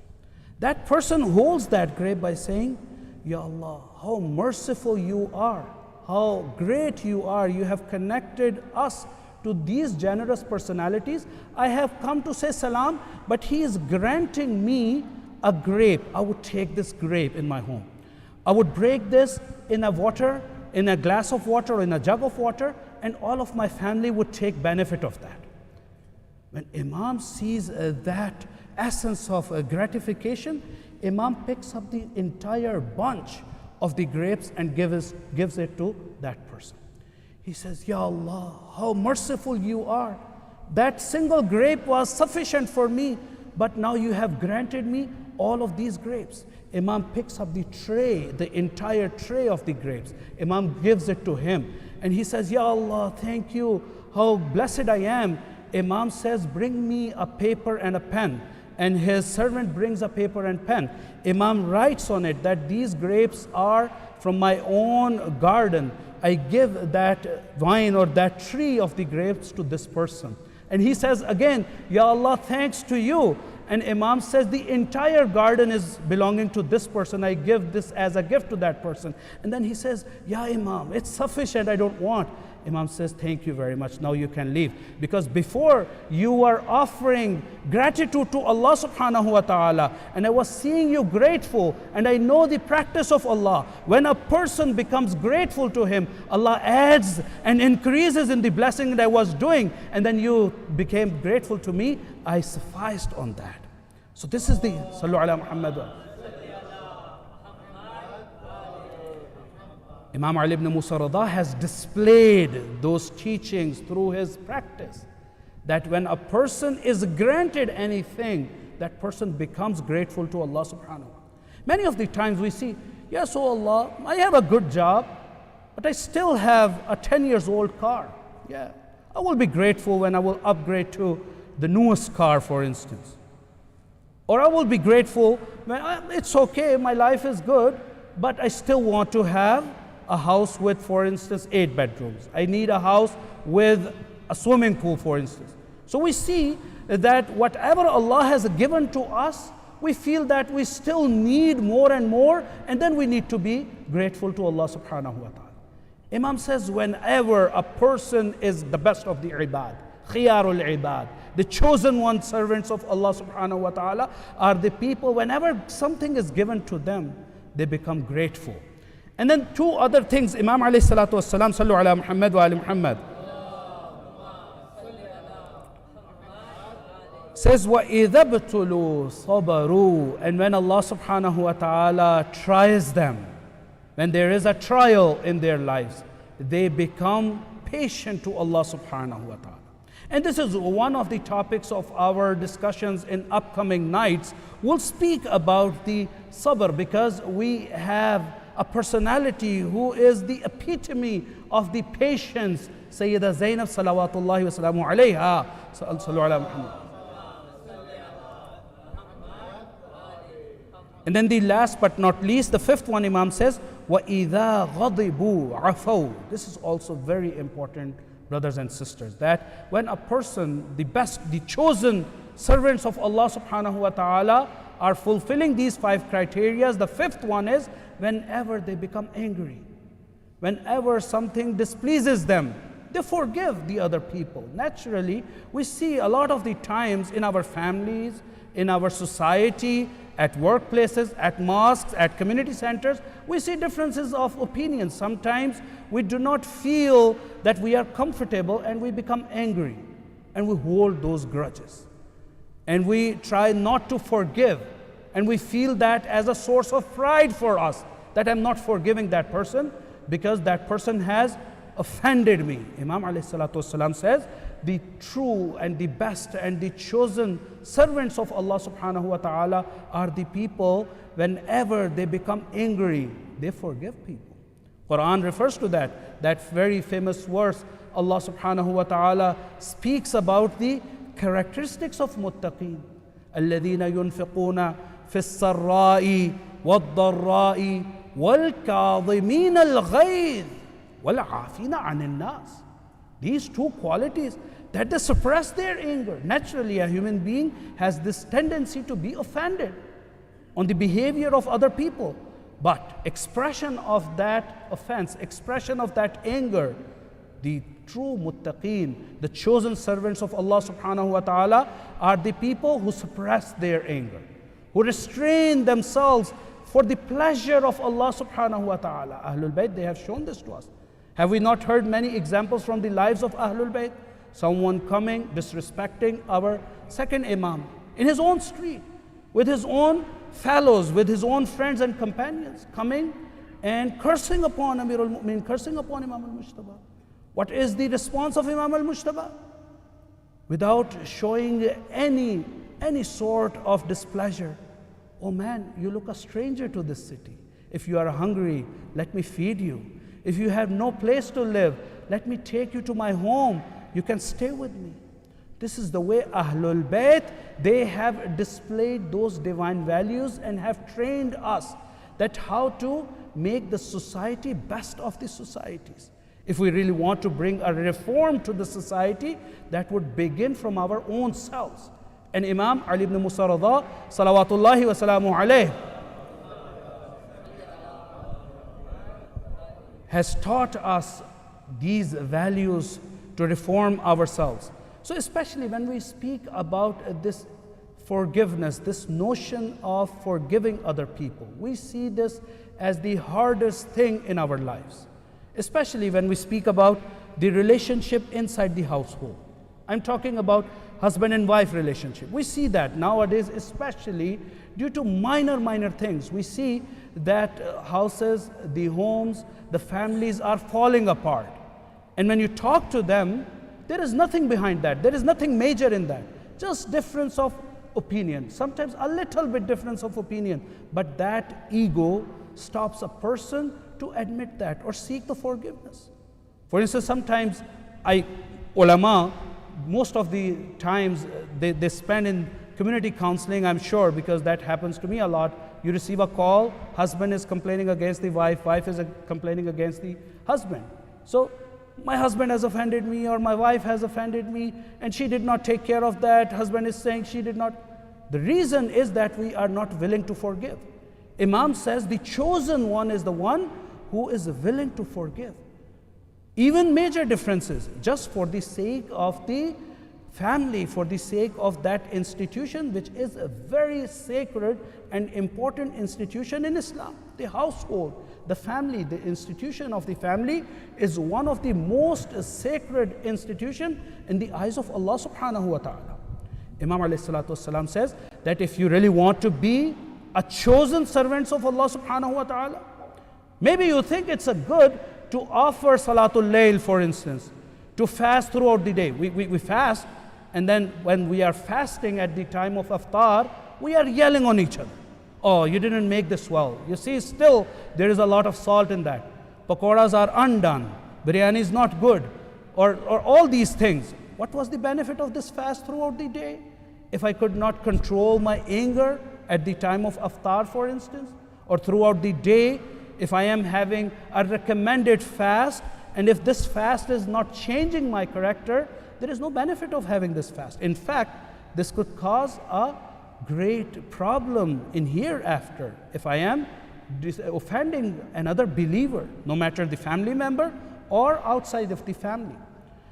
[SPEAKER 4] That person holds that grape by saying, Ya Allah, how merciful you are, how great you are. You have connected us to these generous personalities. I have come to say salam, but he is granting me a grape. I would take this grape in my home. I would break this in a glass of water, or in a jug of water, and all of my family would take benefit of that. When Imam sees that essence of gratification, Imam picks up the entire bunch of the grapes and gives it to that person. He says, Ya Allah, how merciful you are. That single grape was sufficient for me, but now you have granted me all of these grapes. Imam picks up the tray, the entire tray of the grapes. Imam gives it to him. And he says, Ya Allah, thank you, how blessed I am. Imam says, bring me a paper and a pen. And his servant brings a paper and pen. Imam writes on it that these grapes are from my own garden. I give that vine or that tree of the grapes to this person. And he says again, Ya Allah, thanks to you. And Imam says, the entire garden is belonging to this person. I give this as a gift to that person. And then he says, Ya Imam, it's sufficient, I don't want. Imam says, thank you very much, now you can leave. Because before you were offering gratitude to Allah subhanahu wa ta'ala, and I was seeing you grateful, and I know the practice of Allah. When a person becomes grateful to Him, Allah adds and increases in the blessing that I was doing, and then you became grateful to me, I sufficed on that. So this is the Sallu ala Muhammad. Imam Ali ibn Musa Rada has displayed those teachings through his practice, that when a person is granted anything, that person becomes grateful to Allah subhanahu wa ta'ala. Many of the times we see, yes, oh Allah, I have a good job, but I still have a 10 years old car. Yeah, I will be grateful when I will upgrade to the newest car, for instance. Or I will be grateful when it's okay, my life is good, but I still want to have a house with, for instance, 8 bedrooms. I need a house with a swimming pool, for instance. So we see that whatever Allah has given to us, we feel that we still need more and more, and then we need to be grateful to Allah subhanahu wa ta'ala. Imam says, whenever a person is the best of the ibad, khiyarul ibad, the chosen one servants of Allah subhanahu wa ta'ala are the people, whenever something is given to them, they become grateful. And then 2 other things, Imam alayhi salatu wassalam, sallu ala Muhammad wa ali Muhammad, says, وَإِذَا ابْتُلُوا صَبَرُوا. And when Allah subhanahu wa ta'ala tries them, when there is a trial in their lives, they become patient to Allah subhanahu wa ta'ala. And this is one of the topics of our discussions in upcoming nights. We'll speak about the sabr, because we have a personality who is the epitome of the patience, Sayyida Zainab salawatullahi wa salamu alayha. Sallu ala Muhammad. And then the last but not least, the 5th one, Imam says, وَإِذَا غَضِبُوا عَفَوْا. This is also very important, brothers and sisters, that when a person, the best, the chosen servants of Allah subhanahu wa ta'ala are fulfilling these 5 criteria, the 5th one is whenever they become angry, whenever something displeases them, they forgive the other people. Naturally, we see a lot of the times in our families, in our society, at workplaces, at mosques, at community centers, we see differences of opinion. Sometimes we do not feel that we are comfortable, and we become angry, and we hold those grudges, and we try not to forgive, and we feel that as a source of pride for us, that I'm not forgiving that person because that person has offended me. Imam alayhi salatu wasalam says, the true and the best and the chosen servants of Allah subhanahu wa ta'ala are the people, whenever they become angry, they forgive people. Quran refers to that very famous verse. Allah subhanahu wa ta'ala speaks about the characteristics of muttaqeen. الَّذِينَ يُنْفِقُونَ فِي السَّرَّاءِ وَالضَّرَّاءِ وَالْكَاظِمِينَ الْغَيْظَ وَالْعَافِينَ عَنِ النَّاسِ. These 2 qualities, that they suppress their anger. Naturally, a human being has this tendency to be offended on the behavior of other people. But expression of that offense, expression of that anger, the true muttaqeen, the chosen servants of Allah subhanahu wa ta'ala, are the people who suppress their anger, who restrain themselves for the pleasure of Allah subhanahu wa ta'ala. Ahlul Bayt, they have shown this to us. Have we not heard many examples from the lives of Ahlul Bayt? Someone coming, disrespecting our second Imam in his own street, with his own fellows, with his own friends and companions, coming and cursing upon Amirul Mu'minin, cursing upon Imam al-Mujtaba. What is the response of Imam al-Mujtaba? Without showing any sort of displeasure. Oh man, you look a stranger to this city. If you are hungry, let me feed you. If you have no place to live, let me take you to my home. You can stay with me. This is the way Ahlul Bayt, they have displayed those divine values and have trained us that how to make the society best of the societies. If we really want to bring a reform to the society, that would begin from our own selves. And Imam Ali ibn Musa Rada, salawatullahi wa salamu alayh, has taught us these values to reform ourselves. So especially when we speak about this forgiveness, this notion of forgiving other people, we see this as the hardest thing in our lives, especially when we speak about the relationship inside the household. I'm talking about husband and wife relationship. We see that nowadays, especially due to minor things. We see that houses, the homes, the families are falling apart. And when you talk to them, there is nothing behind that. There is nothing major in that. Just difference of opinion. Sometimes a little bit difference of opinion. But that ego stops a person to admit that or seek the forgiveness. For instance, sometimes ulama, most of the times they spend in community counseling, I'm sure, because that happens to me a lot. You receive a call, husband is complaining against the wife, wife is complaining against the husband. So my husband has offended me, or my wife has offended me, and she did not take care of that. Husband is saying she did not. The reason is that we are not willing to forgive. Imam says the chosen one is the one who is willing to forgive. Even major differences, just for the sake of the family, for the sake of that institution, which is a very sacred and important institution in Islam. The household, the family, the institution of the family is one of the most sacred institution in the eyes of Allah subhanahu wa ta'ala. Imam alayhi salatu wasalam says that if you really want to be a chosen servants of Allah subhanahu wa ta'ala, maybe you think it's a good to offer Salatul Layl, for instance, to fast throughout the day. We fast, and then when we are fasting at the time of iftar, we are yelling on each other. Oh, you didn't make this well. You see, still there is a lot of salt in that. Pakoras are undone. Biryani is not good. Or all these things. What was the benefit of this fast throughout the day? If I could not control my anger at the time of iftar, for instance, or throughout the day, if I am having a recommended fast, and if this fast is not changing my character, there is no benefit of having this fast. In fact, this could cause a great problem in hereafter if I am offending another believer, no matter the family member or outside of the family.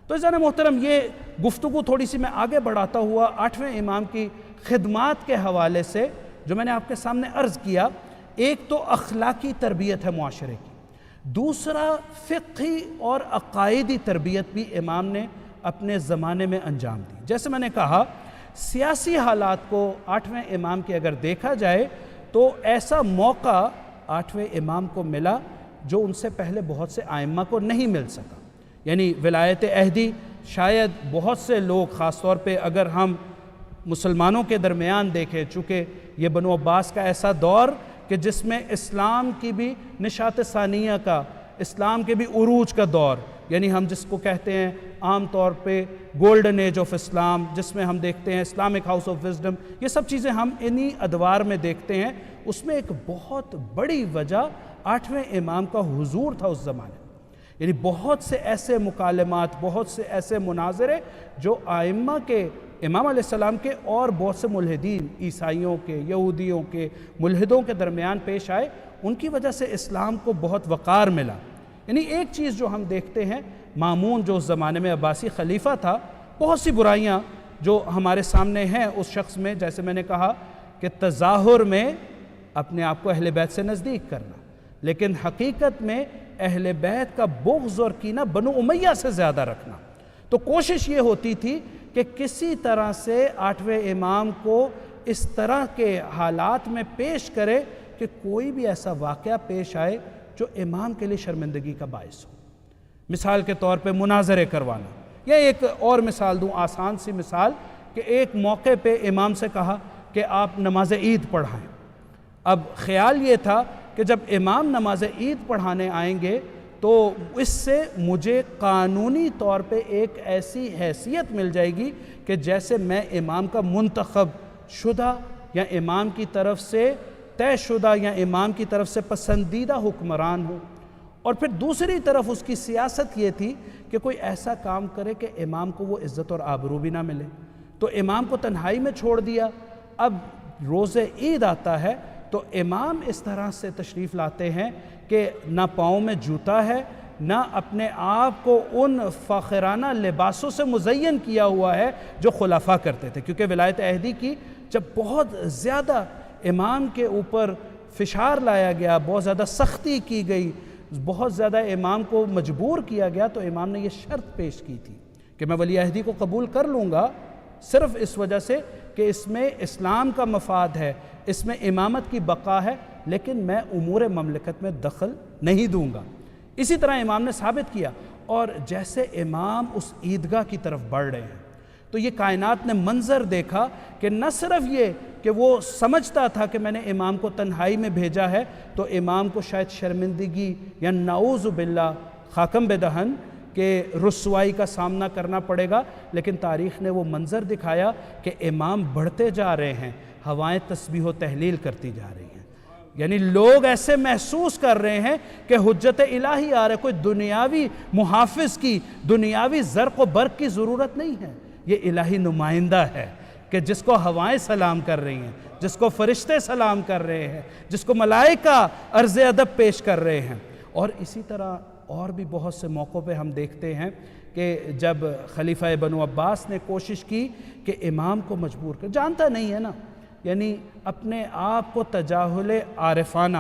[SPEAKER 4] تو عزیزان محترم، یہ گفتگو تھوڑی سی میں آگے بڑھاتا ہوا 8ویں امام کی خدمات کے حوالے سے جو میں نے آپ کے سامنے عرض کیا، ایک تو اخلاقی تربیت ہے معاشرے کی، دوسرا فقہی اور عقائدی تربیت بھی امام نے اپنے زمانے میں انجام دی. جیسے میں نے کہا، سیاسی حالات کو 8ویں امام کے اگر دیکھا جائے تو ایسا موقع 8ویں امام کو ملا جو ان سے پہلے بہت سے ائمہ کو نہیں مل سکا. یعنی ولایت عہدی شاید بہت سے لوگ، خاص طور پہ اگر ہم مسلمانوں کے درمیان دیکھیں، چونکہ یہ بنو عباس کا ایسا دور کہ جس میں اسلام کی بھی نشاط ثانیہ کا، اسلام کے بھی عروج کا دور، یعنی ہم جس کو کہتے ہیں عام طور پہ گولڈن ایج آف اسلام، جس میں ہم دیکھتے ہیں اسلامک ہاؤس آف وزڈم، یہ سب چیزیں ہم انہی ادوار میں دیکھتے ہیں. اس میں ایک بہت بڑی وجہ 8ویں امام کا حضور تھا اس زمانے میں. یعنی بہت سے ایسے مکالمات، بہت سے ایسے مناظرے جو ائمہ کے، امام علیہ السلام کے اور بہت سے ملحدین، عیسائیوں کے، یہودیوں کے، ملحدوں کے درمیان پیش آئے، ان کی وجہ سے اسلام کو بہت وقار ملا. یعنی ایک چیز جو ہم دیکھتے ہیں، مامون جو اس زمانے میں عباسی خلیفہ تھا، بہت سی برائیاں جو ہمارے سامنے ہیں اس شخص میں، جیسے میں نے کہا کہ تظاہر میں اپنے آپ کو اہل بیت سے نزدیک کرنا، لیکن حقیقت میں اہل بیت کا بغض اور کینہ بنو امیہ سے زیادہ رکھنا. تو کوشش یہ ہوتی تھی کہ کسی طرح سے 8ویں امام کو اس طرح کے حالات میں پیش کرے کہ کوئی بھی ایسا واقعہ پیش آئے جو امام کے لیے شرمندگی کا باعث ہو. مثال کے طور پہ مناظرے کروانا، یا ایک اور مثال دوں، آسان سی مثال، کہ ایک موقع پہ امام سے کہا کہ آپ نماز عید پڑھائیں. اب خیال یہ تھا کہ جب امام نماز عید پڑھانے آئیں گے تو اس سے مجھے قانونی طور پہ ایک ایسی حیثیت مل جائے گی کہ جیسے میں امام کا منتخب شدہ یا امام کی طرف سے طے شدہ یا امام کی طرف سے پسندیدہ حکمران ہوں. اور پھر دوسری طرف اس کی سیاست یہ تھی کہ کوئی ایسا کام کرے کہ امام کو وہ عزت اور آبرو بھی نہ ملے. تو امام کو تنہائی میں چھوڑ دیا. اب روز عید آتا ہے تو امام اس طرح سے تشریف لاتے ہیں کہ نہ پاؤں میں جوتا ہے، نہ اپنے آپ کو ان فاخرانہ لباسوں سے مزین کیا ہوا ہے جو خلفاء کرتے تھے، کیونکہ ولایت عہدی کی جب بہت زیادہ امام کے اوپر فشار لایا گیا، بہت زیادہ سختی کی گئی، بہت زیادہ امام کو مجبور کیا گیا، تو امام نے یہ شرط پیش کی تھی کہ میں ولی عہدی کو قبول کر لوں گا صرف اس وجہ سے کہ اس میں اسلام کا مفاد ہے، اس میں امامت کی بقا ہے، لیکن میں امور مملکت میں دخل نہیں دوں گا۔ اسی طرح امام نے ثابت کیا، اور جیسے امام اس عیدگاہ کی طرف بڑھ رہے ہیں تو یہ کائنات نے منظر دیکھا کہ نہ صرف یہ کہ وہ سمجھتا تھا کہ میں نے امام کو تنہائی میں بھیجا ہے تو امام کو شاید شرمندگی یا نعوذ باللہ خاکم بدہن کہ رسوائی کا سامنا کرنا پڑے گا، لیکن تاریخ نے وہ منظر دکھایا کہ امام بڑھتے جا رہے ہیں، ہوائیں تسبیح و تحلیل کرتی جا رہی ہیں، یعنی لوگ ایسے محسوس کر رہے ہیں کہ حجت الہی آ رہے، کوئی دنیاوی محافظ کی، دنیاوی زرق و برق کی ضرورت نہیں ہے، یہ الہی نمائندہ ہے کہ جس کو ہوائیں سلام کر رہی ہیں، جس کو فرشتے سلام کر رہے ہیں، جس کو ملائکہ عرض ادب پیش کر رہے ہیں۔ اور اسی طرح اور بھی بہت سے موقعوں پہ ہم دیکھتے ہیں کہ جب خلیفہ بنو عباس نے کوشش کی کہ امام کو مجبور کر، جانتا نہیں ہے نا، یعنی اپنے آپ کو تجاہل عارفانہ،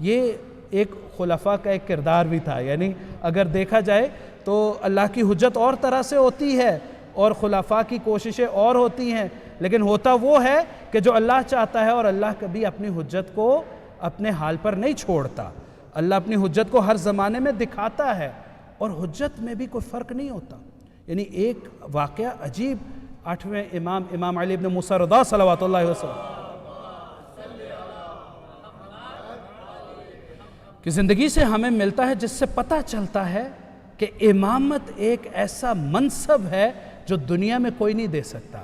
[SPEAKER 4] یہ ایک خلفاء کا ایک کردار بھی تھا، یعنی اگر دیکھا جائے تو اللہ کی حجت اور طرح سے ہوتی ہے اور خلفاء کی کوششیں اور ہوتی ہیں، لیکن ہوتا وہ ہے کہ جو اللہ چاہتا ہے، اور اللہ کبھی اپنی حجت کو اپنے حال پر نہیں چھوڑتا، اللہ اپنی حجت کو ہر زمانے میں دکھاتا ہے، اور حجت میں بھی کوئی فرق نہیں ہوتا۔ یعنی ایک واقعہ عجیب، 8ویں امام علی ابن موسیٰ رضا صلوات اللہ وسلم کی زندگی سے ہمیں ملتا ہے، جس سے پتہ چلتا ہے کہ امامت ایک ایسا منصب ہے جو دنیا میں کوئی نہیں دے سکتا،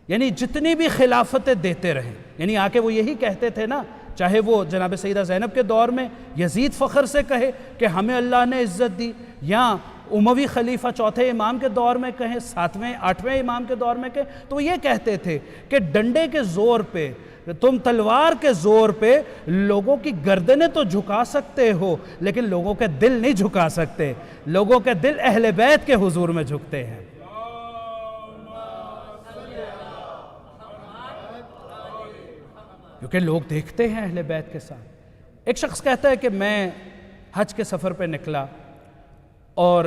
[SPEAKER 4] یعنی جتنی بھی خلافتیں دیتے رہیں، یعنی آ کے وہ یہی کہتے تھے نا، چاہے وہ جناب سیدہ زینب کے دور میں یزید فخر سے کہے کہ ہمیں اللہ نے عزت دی، یا اموی خلیفہ چوتھے امام کے دور میں کہیں، 7ویں 8ویں امام کے دور میں کہیں، تو وہ یہ کہتے تھے کہ ڈنڈے کے زور پہ، تم تلوار کے زور پہ لوگوں کی گردنیں تو جھکا سکتے ہو لیکن لوگوں کے دل نہیں جھکا سکتے، لوگوں کے دل اہل بیت کے حضور میں جھکتے ہیں۔ کیونکہ لوگ دیکھتے ہیں اہل بیت کے ساتھ۔ ایک شخص کہتا ہے کہ میں حج کے سفر پہ نکلا اور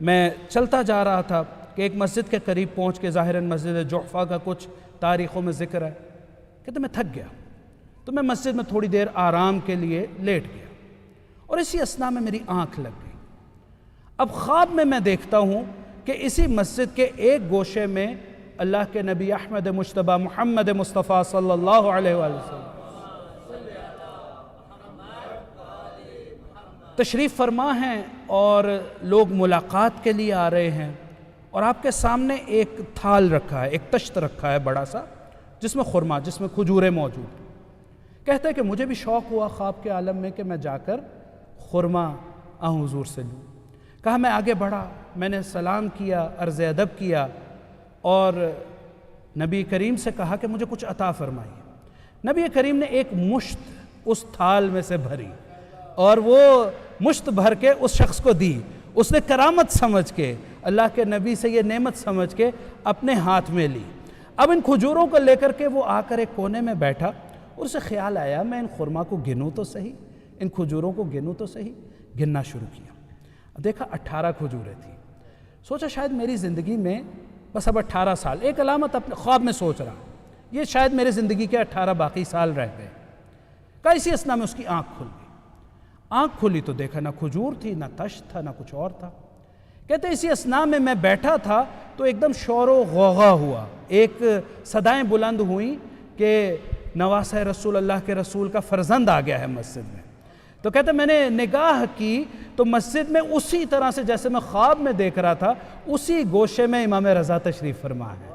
[SPEAKER 4] میں چلتا جا رہا تھا کہ ایک مسجد کے قریب پہنچ کے، ظاہراً مسجد جحفہ کا کچھ تاریخوں میں ذکر ہے، کہتے میں تھک گیا تو میں مسجد میں تھوڑی دیر آرام کے لیے لیٹ گیا، اور اسی اثناء میں میری آنکھ لگ گئی۔ اب خواب میں دیکھتا ہوں کہ اسی مسجد کے ایک گوشے میں اللہ کے نبی احمد مجتبیٰ محمد مصطفیٰ صلی اللہ علیہ وآلہ وسلم تشریف فرما ہیں، اور لوگ ملاقات کے لیے آ رہے ہیں، اور آپ کے سامنے ایک تھال رکھا ہے، ایک تشت رکھا ہے بڑا سا، جس میں خرما، جس میں کھجوریں موجود۔ کہتا ہے کہ مجھے بھی شوق ہوا خواب کے عالم میں کہ میں جا کر خرما حضور سے لوں۔ کہا میں آگے بڑھا، میں نے سلام کیا، عرض ادب کیا، اور نبی کریم سے کہا کہ مجھے کچھ عطا فرمائیے۔ نبی کریم نے ایک مشت اس تھال میں سے بھری، اور وہ مشت بھر کے اس شخص کو دی۔ اس نے کرامت سمجھ کے، اللہ کے نبی سے یہ نعمت سمجھ کے اپنے ہاتھ میں لی۔ اب ان کھجوروں کو لے کر کے وہ آ کر ایک کونے میں بیٹھا، اور اسے خیال آیا میں ان خرما کو گنوں تو صحیح، ان کھجوروں کو گنوں تو صحیح۔ گننا شروع کیا، دیکھا 18 کھجوریں تھیں۔ سوچا شاید میری زندگی میں بس اب 18 سال، ایک علامت اپنے خواب میں سوچ رہا، یہ شاید میرے زندگی کے 18 باقی سال رہ گئے۔ کہا اسی اثناء میں اس کی آنکھ کھل گئی۔ آنکھ کھلی تو دیکھا نہ کھجور تھی، نہ تشت تھا، نہ کچھ اور تھا۔ کہتے اسی اثناء میں بیٹھا تھا تو ایک دم شور و غوغا ہوا، ایک صدائیں بلند ہوئیں کہ نواسہ رسول اللہ کے رسول کا فرزند آ گیا ہے مسجد میں۔ تو کہتے میں نے نگاہ کی تو مسجد میں اسی طرح سے جیسے میں خواب میں دیکھ رہا تھا، اسی گوشے میں امام رضا تشریف فرما ہے۔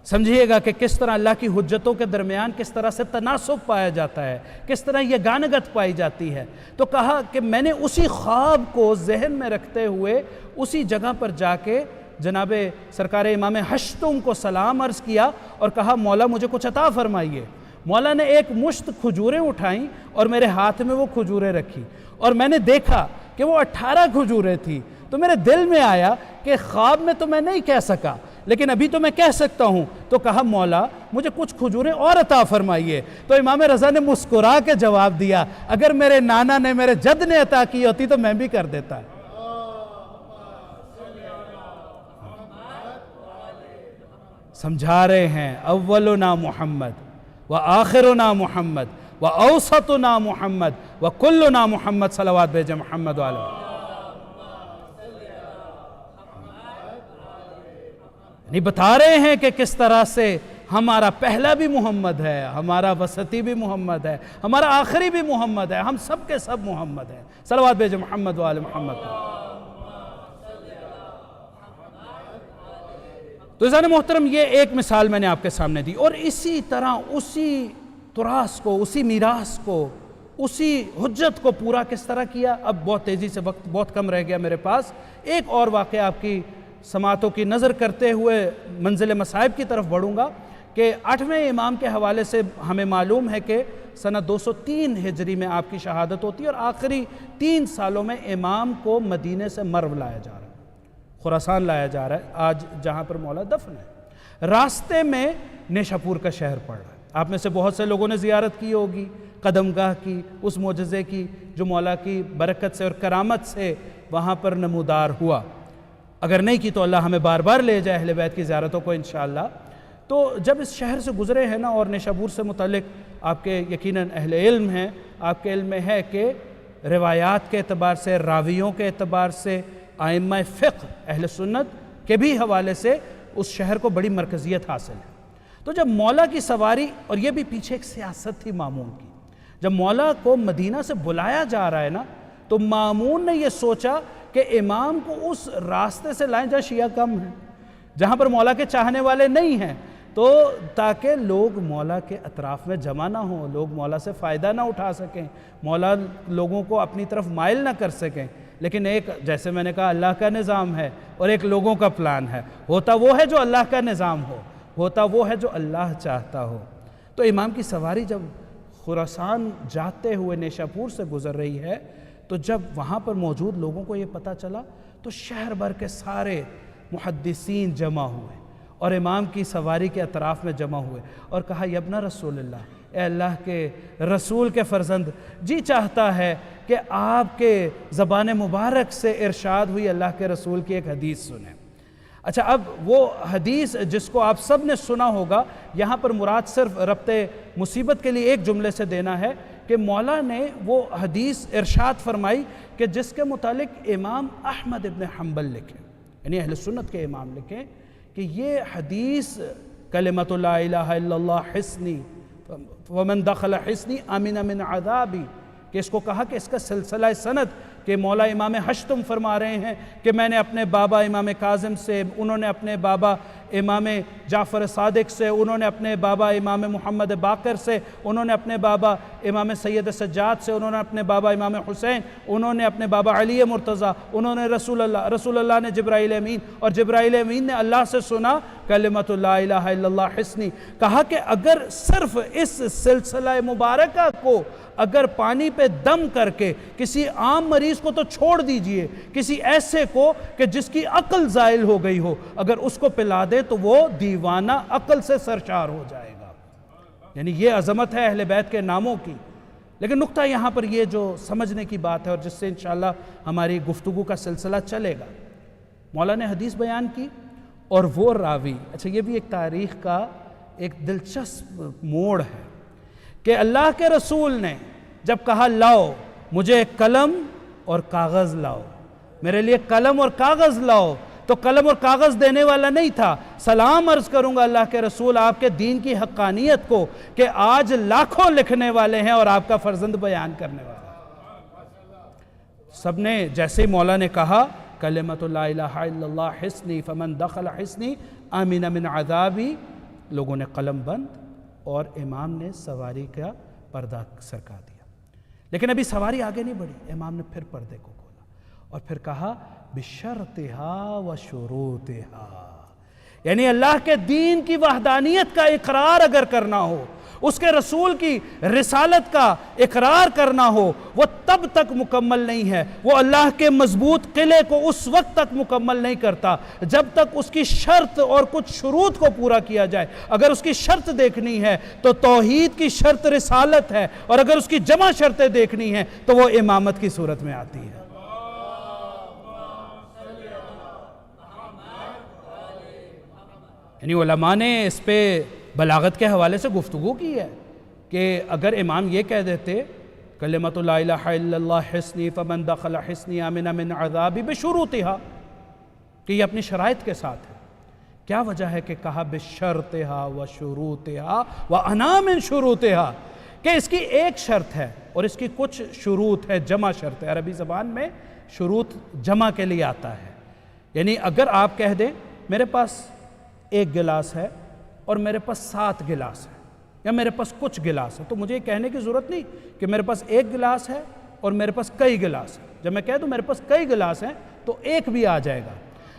[SPEAKER 4] سمجھیے گا کہ کس طرح اللہ کی حجتوں کے درمیان کس طرح سے تناسب پایا جاتا ہے، کس طرح یہ گانگت پائی جاتی ہے۔ تو کہا کہ میں نے اسی خواب کو ذہن میں رکھتے ہوئے اسی جگہ پر جا کے جناب سرکار امام ہشتم کو سلام عرض کیا اور کہا مولا مجھے کچھ عطا فرمائیے۔ مولا نے ایک مشت کھجوریں اٹھائیں اور میرے ہاتھ میں وہ کھجوریں رکھی اور میں نے دیکھا کہ وہ 18 کھجوریں تھیں. تو میرے دل میں آیا کہ خواب میں تو میں نہیں کہہ سکا لیکن ابھی تو میں کہہ سکتا ہوں. تو کہا مولا مجھے کچھ کھجوریں اور عطا فرمائیے. تو امام رضا نے مسکرا کے جواب دیا اگر میرے نانا نے میرے جد نے عطا کی ہوتی تو میں بھی کر دیتا. سمجھا رہے ہیں اولنا محمد و آخرنا محمد و اوسطنا محمد و کلنا محمد صلوات بھیجے محمد والے. نہیں بتا رہے ہیں کہ کس طرح سے ہمارا پہلا بھی محمد ہے, ہمارا وسطی بھی محمد ہے, ہمارا آخری بھی محمد ہے, ہم سب کے سب محمد ہیں. صلوات بھیجے محمد والے محمد. تو عزیزان محترم یہ ایک مثال میں نے آپ کے سامنے دی اور اسی طرح اسی تراث کو, اسی میراث کو, اسی حجت کو پورا کس طرح کیا. اب بہت تیزی سے وقت بہت کم رہ گیا میرے پاس. ایک اور واقعہ آپ کی سماعتوں کی نظر کرتے ہوئے منزل مصائب کی طرف بڑھوں گا کہ 8ویں امام کے حوالے سے ہمیں معلوم ہے کہ سنہ 203 ہجری میں آپ کی شہادت ہوتی ہے اور آخری 3 سالوں میں امام کو مدینے سے مرو لایا جا رہا ہے, خراسان لایا جا رہا ہے, آج جہاں پر مولا دفن ہے. راستے میں نیشاپور کا شہر پڑ رہا ہے. آپ میں سے بہت سے لوگوں نے زیارت کی ہوگی قدم گاہ کی, اس معجزے کی جو مولا کی برکت سے اور کرامت سے وہاں پر نمودار ہوا. اگر نہیں کی تو اللہ ہمیں بار بار لے جائے اہل بیت کی زیارتوں کو انشاءاللہ. تو جب اس شہر سے گزرے ہیں نا, اور نیشابور سے متعلق آپ کے یقیناً اہل علم ہیں, آپ کے علم میں ہے کہ روایات کے اعتبار سے, راویوں کے اعتبار سے, ائمہ فقہ اہل سنت کے بھی حوالے سے اس شہر کو بڑی مرکزیت حاصل ہے. تو جب مولا کی سواری, اور یہ بھی پیچھے ایک سیاست تھی مامون کی, جب مولا کو مدینہ سے بلایا جا رہا ہے نا, تو مامون نے یہ سوچا کہ امام کو اس راستے سے لائیں جہاں شیعہ کم ہیں, جہاں پر مولا کے چاہنے والے نہیں ہیں, تو تاکہ لوگ مولا کے اطراف میں جمع نہ ہوں, لوگ مولا سے فائدہ نہ اٹھا سکیں, مولا لوگوں کو اپنی طرف مائل نہ کر سکیں. لیکن ایک, جیسے میں نے کہا, اللہ کا نظام ہے اور ایک لوگوں کا پلان ہے. ہوتا وہ ہے جو اللہ کا نظام ہو, ہوتا وہ ہے جو اللہ چاہتا ہو. تو امام کی سواری جب خراسان جاتے ہوئے نیشاپور سے گزر رہی ہے, تو جب وہاں پر موجود لوگوں کو یہ پتہ چلا تو شہر بھر کے سارے محدثین جمع ہوئے اور امام کی سواری کے اطراف میں جمع ہوئے اور کہا یا ابن رسول اللہ, اے اللہ کے رسول کے فرزند, جی چاہتا ہے کہ آپ کے زبان مبارک سے ارشاد ہوئی اللہ کے رسول کی ایک حدیث سنیں. اچھا, اب وہ حدیث جس کو آپ سب نے سنا ہوگا, یہاں پر مراد صرف ربط مصیبت کے لیے ایک جملے سے دینا ہے کہ مولا نے وہ حدیث ارشاد فرمائی کہ جس کے متعلق امام احمد ابن حنبل لکھیں, یعنی اہل سنت کے امام لکھیں کہ یہ حدیث کلمۃ لا الہ الا اللہ حسنی ومن دخل حسنی امن من عذابی, کہ اس کو کہا کہ اس کا سلسلہ سند کہ مولا امام حشتم فرما رہے ہیں کہ میں نے اپنے بابا امام کاظم سے, انہوں نے اپنے بابا امام جعفر صادق سے, انہوں نے اپنے بابا امام محمد باقر سے, انہوں نے اپنے بابا امام سید سجاد سے, انہوں نے اپنے بابا امام حسین, انہوں نے اپنے بابا علی مرتضیٰ, انہوں نے رسول اللہ نے جبرائیل امین, اور جبرائیل امین نے اللہ سے سنا کلمۃ لا الہ الا اللہ حسنی. کہا کہ اگر صرف اس سلسلہ مبارکہ کو اگر پانی پہ دم کر کے کسی عام مریض کو تو چھوڑ دیجئے, کسی ایسے کو کہ جس کی عقل زائل ہو گئی ہو, اگر اس کو پلا دے تو وہ دیوانہ عقل سے سرشار ہو جائے گا. یعنی یہ عظمت ہے اہل بیت کے ناموں کی. لیکن نقطہ یہاں پر یہ جو سمجھنے کی بات ہے اور جس سے انشاءاللہ ہماری گفتگو کا سلسلہ چلے گا, مولا نے حدیث بیان کی اور وہ راوی, اچھا یہ بھی ایک تاریخ کا ایک دلچسپ موڑ ہے کہ اللہ کے رسول نے جب کہا لاؤ مجھے قلم اور کاغذ لاؤ, میرے لیے قلم اور کاغذ لاؤ, تو قلم اور کاغذ دینے والا نہیں تھا. سلام عرض کروں گا اللہ کے رسول آپ کے دین کی حقانیت کو کہ آج لاکھوں لکھنے والے ہیں اور آپ کا فرزند بیان کرنے والا ہے. سب نے جیسے ہی مولا نے کہا کلمۃ لا الہ الا اللہ حسنی فمن دخل حسنی امن من عذابی, لوگوں نے قلم بند اور امام نے سواری کا پردہ سرکا دیا. لیکن ابھی سواری آگے نہیں بڑھی, امام نے پھر پردے کو کھولا اور پھر کہا بشرطہا و شروطہا, یعنی اللہ کے دین کی وحدانیت کا اقرار اگر کرنا ہو، اس کے رسول کی رسالت کا اقرار کرنا ہو، وہ تب تک مکمل نہیں ہے، وہ اللہ کے مضبوط قلعے کو اس وقت تک مکمل نہیں کرتا جب تک اس کی شرط اور کچھ شروط کو پورا کیا جائے۔ اگر اس کی شرط دیکھنی ہے تو توحید کی شرط رسالت ہے، اور اگر اس کی جمع شرطیں دیکھنی ہیں تو وہ امامت کی صورت میں آتی ہے۔ یعنی علماء نے اس پہ بلاغت کے حوالے سے گفتگو کی ہے کہ اگر امام یہ کہہ دیتے کلمۃ لا الہ الا اللہ حصنی فمن دخل حصنی امن من عذابی بشروطہا، کہ یہ اپنی شرائط کے ساتھ ہے۔ کیا وجہ ہے کہ کہا بشرطہا وشروطہا وانا من شروطہا، کہ اس کی ایک شرط ہے اور اس کی کچھ شروط ہے، جمع شرط ہے۔ عربی زبان میں شروط جمع کے لیے آتا ہے، یعنی اگر آپ کہہ دیں میرے پاس ایک گلاس ہے اور میرے پاس 7 گلاس ہے، یا میرے پاس کچھ گلاس ہے، تو مجھے یہ کہنے کی ضرورت نہیں کہ میرے پاس ایک گلاس ہے اور میرے پاس کئی گلاس ہیں۔ جب میں کہہ دوں میرے پاس کئی گلاس ہیں تو ایک بھی آ جائے گا۔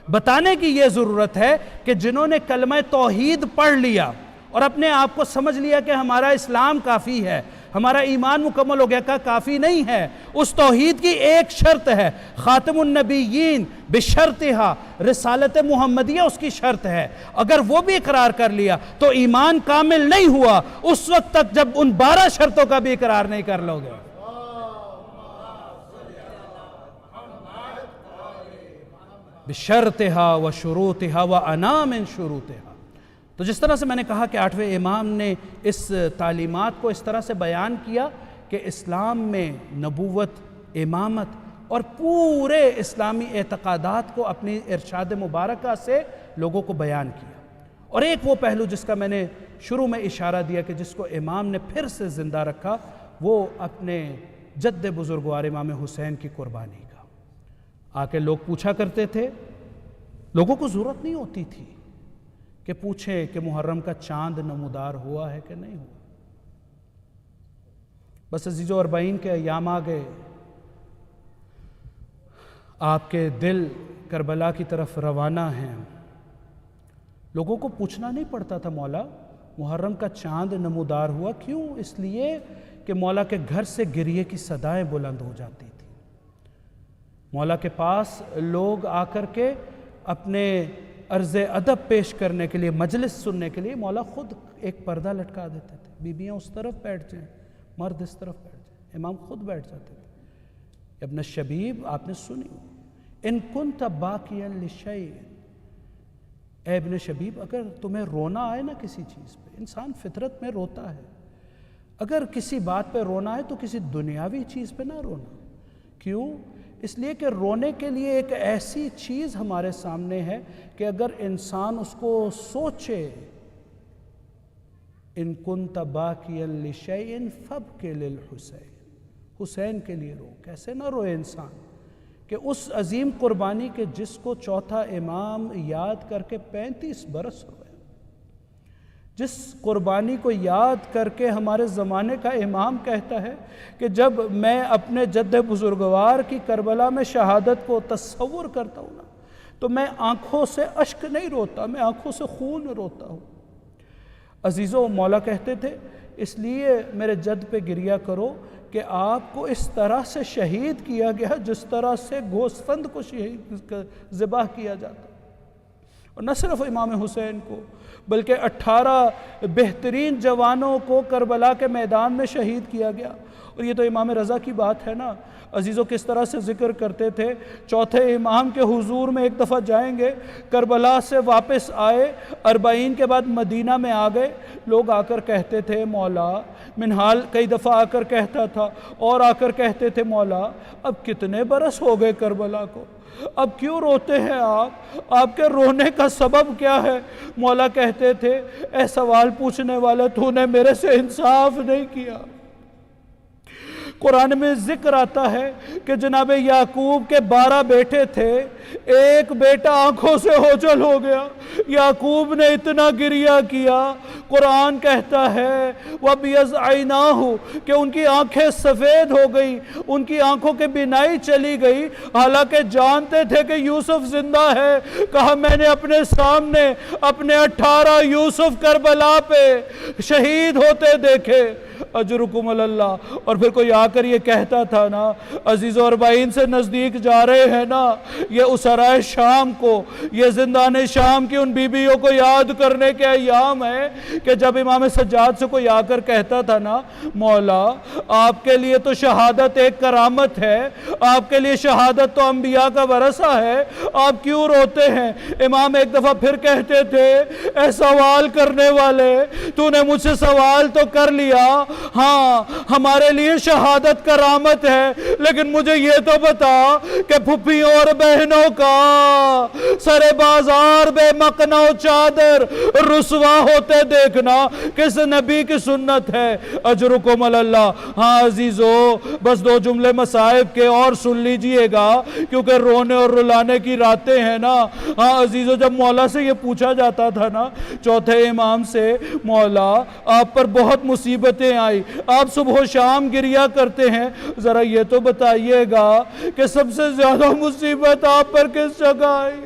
[SPEAKER 4] بتانے کی یہ ضرورت ہے کہ جنہوں نے کلمہ توحید پڑھ لیا اور اپنے آپ کو سمجھ لیا کہ ہمارا اسلام کافی ہے، ہمارا ایمان مکمل ہو گیا، کا کافی نہیں ہے، اس توحید کی ایک شرط ہے، خاتم النبیین بشرطہا، رسالت محمدیہ اس کی شرط ہے۔ اگر وہ بھی اقرار کر لیا تو ایمان کامل نہیں ہوا اس وقت تک جب ان 12 شرطوں کا بھی اقرار نہیں کر لو گے۔ بشرطہا وشروطہا وانا من شروطہا۔ تو جس طرح سے میں نے کہا کہ 8ویں امام نے اس تعلیمات کو اس طرح سے بیان کیا کہ اسلام میں نبوت، امامت اور پورے اسلامی اعتقادات کو اپنی ارشاد مبارکہ سے لوگوں کو بیان کیا۔ اور ایک وہ پہلو جس کا میں نے شروع میں اشارہ دیا کہ جس کو امام نے پھر سے زندہ رکھا، وہ اپنے جد بزرگوار امام حسین کی قربانی کا۔ آ کے لوگ پوچھا کرتے تھے، لوگوں کو ضرورت نہیں ہوتی تھی کہ پوچھیں کہ محرم کا چاند نمودار ہوا ہے کہ نہیں ہوا۔ بس عزیزو، اربعین کے ایام آ گئے، آپ کے دل کربلا کی طرف روانہ ہیں۔ لوگوں کو پوچھنا نہیں پڑتا تھا مولا محرم کا چاند نمودار ہوا کیوں؟ اس لیے کہ مولا کے گھر سے گریے کی صدائیں بلند ہو جاتی تھی۔ مولا کے پاس لوگ آ کر کے اپنے عرض ادب پیش کرنے کے لیے، مجلس سننے کے لیے مولا خود ایک پردہ لٹکا دیتے تھے، بیویاں اس طرف بیٹھ جائیں، مرد اس طرف بیٹھ جائیں، امام خود بیٹھ جاتے تھے۔ ابن شبیب آپ نے سنی، ان کنت باکیا لشیء، اے ابن شبیب اگر تمہیں رونا آئے نا کسی چیز پہ، انسان فطرت میں روتا ہے، اگر کسی بات پہ رونا ہے تو کسی دنیاوی چیز پہ نہ رونا۔ کیوں؟ اس لیے کہ رونے کے لیے ایک ایسی چیز ہمارے سامنے ہے کہ اگر انسان اس کو سوچے، ان کنت باکیا لشیء فابکی للحسین، حسین کے لیے رو۔ کیسے نہ روئے انسان کہ اس عظیم قربانی کے جس کو چوتھا امام یاد کر کے 35 برس ہوئے، جس قربانی کو یاد کر کے ہمارے زمانے کا امام کہتا ہے کہ جب میں اپنے جد بزرگوار کی کربلا میں شہادت کو تصور کرتا ہوں نا تو میں آنکھوں سے اشک نہیں روتا، میں آنکھوں سے خون روتا ہوں۔ عزیزو، مولا کہتے تھے اس لیے میرے جد پہ گریہ کرو کہ آپ کو اس طرح سے شہید کیا گیا جس طرح سے گوسفند کو ذبح کیا جاتا، اور نہ صرف امام حسین کو بلکہ 18 بہترین جوانوں کو کربلا کے میدان میں شہید کیا گیا۔ اور یہ تو امام رضا کی بات ہے نا عزیزو، کس طرح سے ذکر کرتے تھے، چوتھے امام کے حضور میں ایک دفعہ جائیں گے، کربلا سے واپس آئے، اربعین کے بعد مدینہ میں آ گئے، لوگ آ کر کہتے تھے مولا، منہال کئی دفعہ آ کر کہتا تھا اور آ کر کہتے تھے مولا اب کتنے برس ہو گئے کربلا کو، اب کیوں روتے ہیں آپ کے رونے کا سبب کیا ہے؟ مولا کہتے تھے اے سوال پوچھنے والے، تو نے میرے سے انصاف نہیں کیا، قرآن میں ذکر آتا ہے کہ جناب یعقوب کے 12 بیٹے تھے، ایک بیٹا آنکھوں سے اوجھل ہو گیا، یعقوب نے اتنا گریہ کیا، قرآن کہتا ہے وَبِيَضْ عَيْنَاهُ کہ ان کی آنکھیں سفید ہو گئی، ان کی آنکھوں کی بینائی چلی گئی، حالانکہ جانتے تھے کہ یوسف زندہ ہے۔ کہا میں نے اپنے سامنے اپنے 18 یوسف کربلا پہ شہید ہوتے دیکھے، اجرکم اللہ۔ اور پھر کوئی آ کر یہ کہتا تھا نا، عزیز و اربعین سے نزدیک جا رہے ہیں نا، یہ اسرائے شام کو، یہ زندان شام کی ان بیویوں کو یاد کرنے کے ایام ہیں کہ جب امام سجاد سے کوئی آ کر کہتا تھا نا، مولا آپ کے لیے تو شہادت ایک کرامت ہے، آپ کے لیے شہادت تو انبیاء کا ورثہ ہے، آپ کیوں روتے ہیں؟ امام ایک دفعہ پھر کہتے تھے اے سوال کرنے والے، تو نے مجھ سے سوال تو کر لیا، ہاں ہمارے لیے شہادت کرامت ہے، لیکن مجھے یہ تو بتا کہ پھپھیوں اور بہنوں کا سر بازار بے مقنع و چادر رسوا ہوتے دیکھنا کس نبی کی سنت ہے؟ اجرکم اللہ۔ ہاں عزیزو، بس 2 جملے مصائب کے اور سن لیجئے گا کیونکہ رونے اور رلانے کی راتیں ہیں نا۔ ہاں عزیزو، جب مولا سے یہ پوچھا جاتا تھا نا چوتھے امام سے، مولا آپ پر بہت مصیبتیں آئی، آپ صبح و شام گریہ کرتے ہیں، ذرا یہ تو بتائیے گا کہ سب سے زیادہ مصیبت آپ پر کس جگہ آئی؟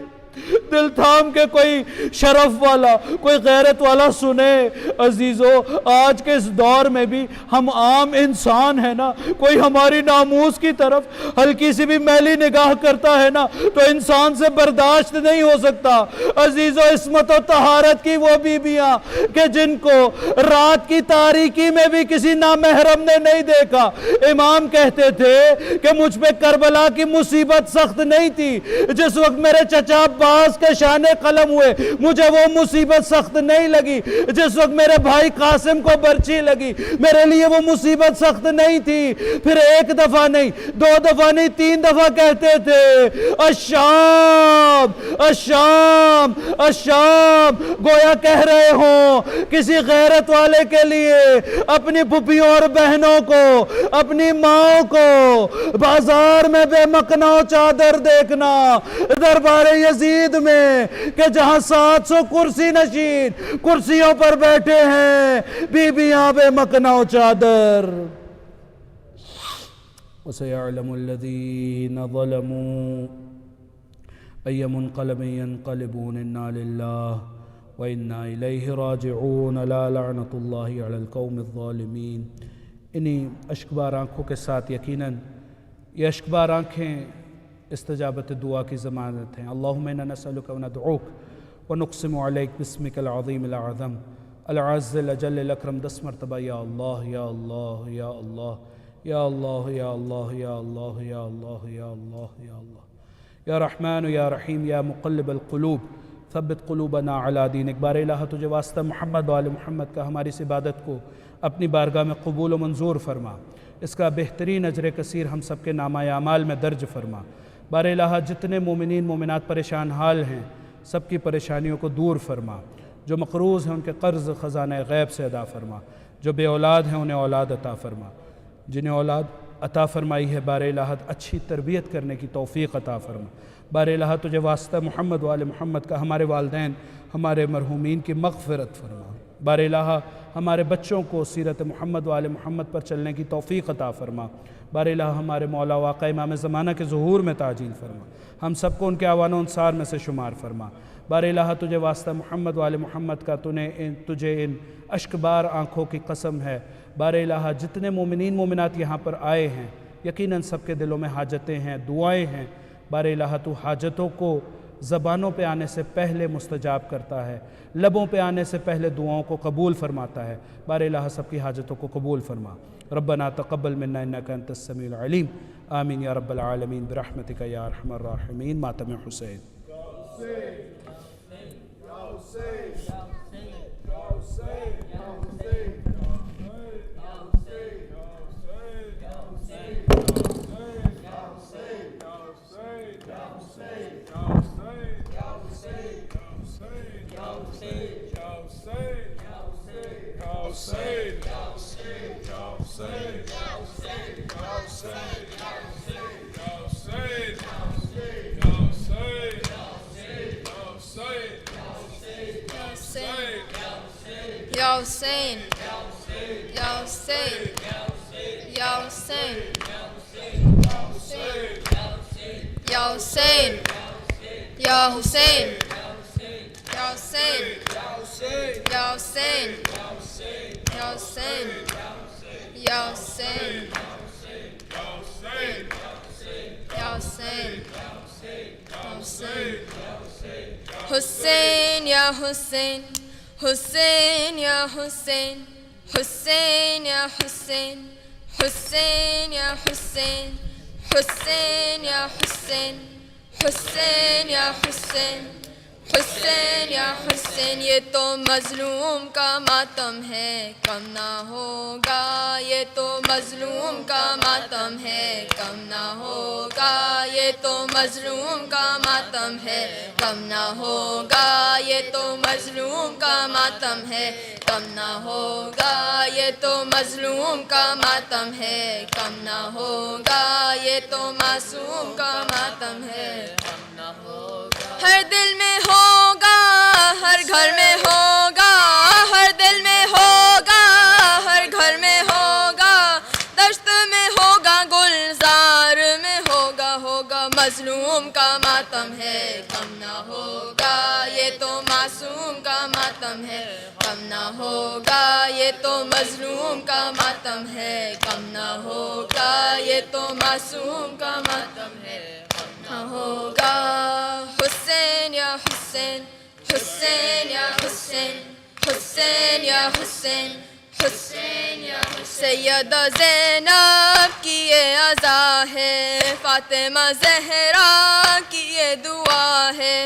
[SPEAKER 4] دل تھام کے کوئی شرف والا، کوئی غیرت والا سنے۔ عزیزو، آج کے اس دور میں بھی ہم عام انسان ہیں نا، کوئی ہماری ناموس کی طرف ہلکی سی بھی میلی نگاہ کرتا ہے نا تو انسان سے برداشت نہیں ہو سکتا۔ عزیزو، عصمت و طہارت کی وہ بیویاں کہ جن کو رات کی تاریکی میں بھی کسی نامحرم نے نہیں دیکھا، امام کہتے تھے کہ مجھ پہ کربلا کی مصیبت سخت نہیں تھی، جس وقت میرے چچا عباس کے شانے قلم ہوئے مجھے وہ مصیبت سخت نہیں لگی، جس وقت میرے بھائی قاسم کو برچی لگی میرے لیے وہ مصیبت سخت نہیں تھی۔ پھر 1 دفعہ نہیں، 2 دفعہ نہیں، 3 دفعہ کہتے تھے الشام الشام الشام، گویا کہہ رہے ہوں کسی غیرت والے کے لیے اپنی پھپھیوں اور بہنوں کو، اپنی ماں کو بازار میں بے مقنع چادر دیکھنا، دربار یزید میں کہ جہاں 700 کرسی نشین کرسیوں پر بیٹھے ہیں، بیویاں بے مقنع چادر۔ وَسَيَعْلَمُ الَّذِينَ ظَلَمُوا أَيَّ مُنْقَلَبٍ يَنْقَلِبُونَ إِنَّا لِلَّهِ وَإِنَّا إِلَيْهِ رَاجِعُونَ لَا لَعْنَةُ اللَّهِ عَلَى الْقَوْمِ الظَّالِمِينَ۔ انہی اشکبار آنکھوں کے ساتھ یقیناً یہ اشکبار آنکھیں استجابت دعا کی ضمانت ہیں۔ اللہم انا نسألک و ندعوک و نقسم علیک باسمک العظیم العظم العز الاجل الاکرم۔ 10 مرتبہ یا اللہ یا اللہ یا اللہ یا اللہ یا اللہ یا اللہ یا اللہ یا اللہ یا اللہ یا رحمن یا رحیم یا مقلب القلوب ثبت قلوبنا علی دینک۔ بار الہ تجھے واسطہ محمد و آل محمد کا ہماری اس عبادت کو اپنی بارگاہ میں قبول و منظور فرما، اس کا بہترین اجر کثیر ہم سب کے نامہ اعمال میں درج فرما۔ بار الہ جتنے مومنین مومنات پریشان حال ہیں سب کی پریشانیوں کو دور فرما، جو مقروض ہیں ان کے قرض خزانہ غیب سے ادا فرما، جو بے اولاد ہیں انہیں اولاد عطا فرما، جنہیں اولاد عطا فرمائی ہے بار الہ اچھی تربیت کرنے کی توفیق عطا فرما۔ بار الہ تجھے واسطہ محمد و آل محمد کا ہمارے والدین ہمارے مرحومین کی مغفرت فرما۔ بار الہ ہمارے بچوں کو سیرت محمد و آل محمد پر چلنے کی توفیق عطا فرما۔ بار الہ ہمارے مولا واقع امام زمانہ کے ظہور میں تعجیل فرما، ہم سب کو ان کے اعوان و انصار میں سے شمار فرما۔ بار الہ تجھے واسطہ محمد و آل محمد کا تجھے ان اشکبار آنکھوں کی قسم ہے۔ بار الہ جتنے مومنین مومنات یہاں پر آئے ہیں یقیناً سب کے دلوں میں حاجتیں ہیں، دعائیں ہیں۔ بار الہ تو حاجتوں کو زبانوں پہ آنے سے پہلے مستجاب کرتا ہے، لبوں پہ آنے سے پہلے دعاؤں کو قبول فرماتا ہے۔ بار الہ سب کی حاجتوں کو قبول فرما۔ ربنا تقبل منا انک انت السمیع العلیم، آمین یا رب العالمین برحمتک یا ارحم الراحمین۔ ماتم حسین۔
[SPEAKER 5] Hussein, Ya Hussein, Ya Hussein, Ya Hussein, Ya Hussein, Ya Hussein, Ya Hussein, Ya Hussein, Ya Hussein, Ya Hussein, Ya Hussein, Hussein, Ya Hussein, Hussein, Ya Hussein, Hussein, Ya Hussein, Hussein, Ya Hussein, Hussein, Ya Hussein, Hussein, Ya Hussein, Hussein, Ya Hussein. یہ تو مظلوم کا ماتم ہے کم نہ ہوگا، یہ تو مظلوم کا ماتم ہے کم نہ ہوگا، یہ تو مظلوم کا ماتم ہے کم نہ ہوگا، یہ تو مظلوم کا ماتم ہے کم نہ ہوگا، یہ تو مظلوم کا ماتم ہے کم نہ ہوگا، یہ تو معصوم کا ماتم ہے کم نہ ہوگا. ہر دل میں ہوگا، ہر گھر میں ہوگا، ہر دل میں ہوگا، ہر گھر میں ہوگا، دشت میں ہوگا، گلزار میں ہوگا، ہوگا مظلوم کا ماتم ہے کم نہ ہوگا، یہ تو معصوم کا ماتم ہے کم نہ ہوگا، یہ تو مظلوم کا ماتم ہے کم نہ ہوگا، یہ تو معصوم کا ماتم ہے کم نہ ہوگا. حسین یا حسین، حسین یا حسین، حسین یا حسین، حسین یا حسین. سیدہ زینب کی یہ عزا ہے، فاطمہ زہرا کی یہ دعا ہے،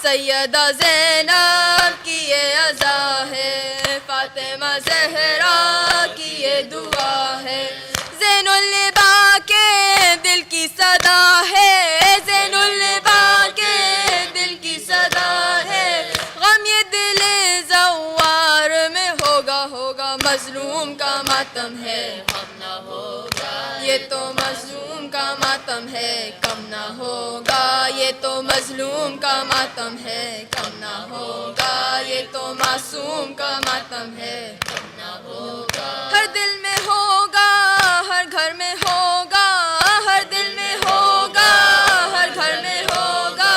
[SPEAKER 5] سیدہ زینب کی یہ عزا ہے، فاطمہ زہرا کی یہ دعا ہے. زین اللبا کے دل کی صدا ہے، زین اللبا کے دل کی صدا ہے، غم یہ دل زوار میں ہوگا، ہوگا مظلوم کا ماتم ہے کم نہ ہوگا، یہ تو مظلوم کا ماتم ہے کم نہ ہوگا، یہ تو مظلوم کا ماتم ہے کم نہ ہوگا، یہ تو معصوم کا ماتم ہے کم نہ ہوگا. ہر دل میں ہوگا، ہر گھر میں ہوگا، ہر دل میں ہوگا، ہر گھر میں ہوگا،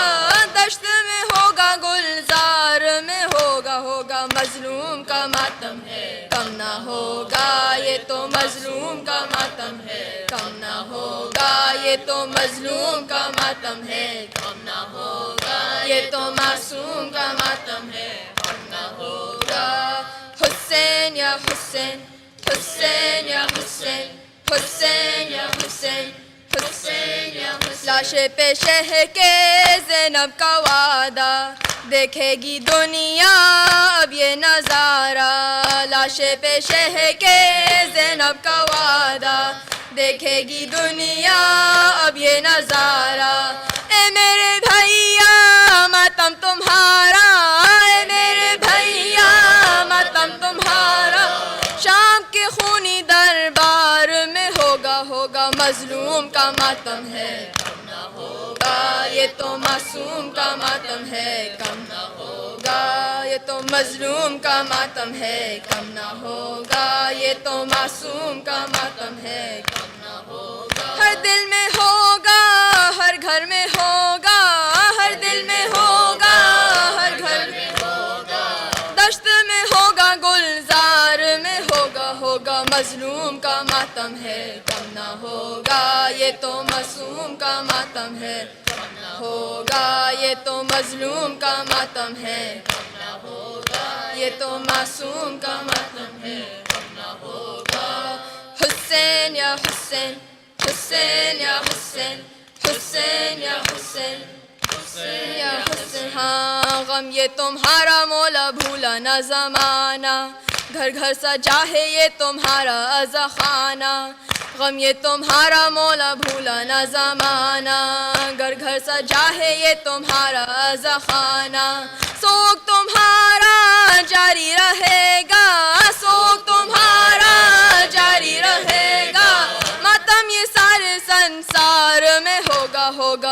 [SPEAKER 5] دشت میں ہوگا، گلزار میں ہوگا، ہوگا مظلوم کا ماتم ہے کم نہ ہوگا، یہ تو مظلوم کا ماتم ہے کم نہ ہوگا، یہ تو مظلوم کا ماتم ہے کم نہ ہوگا، یہ تو معصوم کا ماتم ہے کم نہ ہوگا. حسین یا حسین، حسین یا حسین، حسین یا حسین، حسین یا حسین. لاش پیشے ہے کہ زینب کا وعدہ دیکھے گی دنیا اب یہ نظارہ، لاش پیشے ہے کہ زینب کا وعدہ دیکھے گی دنیا اب یہ نظارہ. اے میرے بھیا ماتم تمہارا، اے میرے بھیا ماتم تمہارا، شام کے خونی دربار میں ہوگا، ہوگا مظلوم کا ماتم ہے کم نہ ہوگا، یہ تو معصوم کا ماتم ہے کم نہ ہوگا، یہ تو مظلوم کا ماتم ہے کم نہ ہوگا، یہ تو معصوم کا ماتم ہے کم نہ ہوگا. ہر دل میں ہوگا، ہر گھر میں ہوگا، ہر دل میں ہوگا، ہر گھر میں ہوگا، دشت میں ہوگا، گلزار میں ہوگا، ہوگا مظلوم کا ماتم ہے کم نہ ہوگا، یہ تو معصوم کا ماتم ہے کم نہ ہوگا، یہ تو مظلوم کا ماتم ہے کم نہ ہوگا، یہ تو معصوم کا ماتم ہے کم نہ ہوگا. حسین یا حسین، حسین یا حسین، حسین یا حسین، حسین یا حسین. ہاں غم یہ تمہارا مولا بھولا نہ زمانہ، گھر گھر سجا ہے یہ تمہارا عزا خانہ، غم یہ تمہارا مولا بھولا نہ زمانہ، گھر گھر سجا ہے یہ تمہارا عزا خانہ. سوگ تمہارا جاری رہے گا، سوگ تمہارا جاری رہے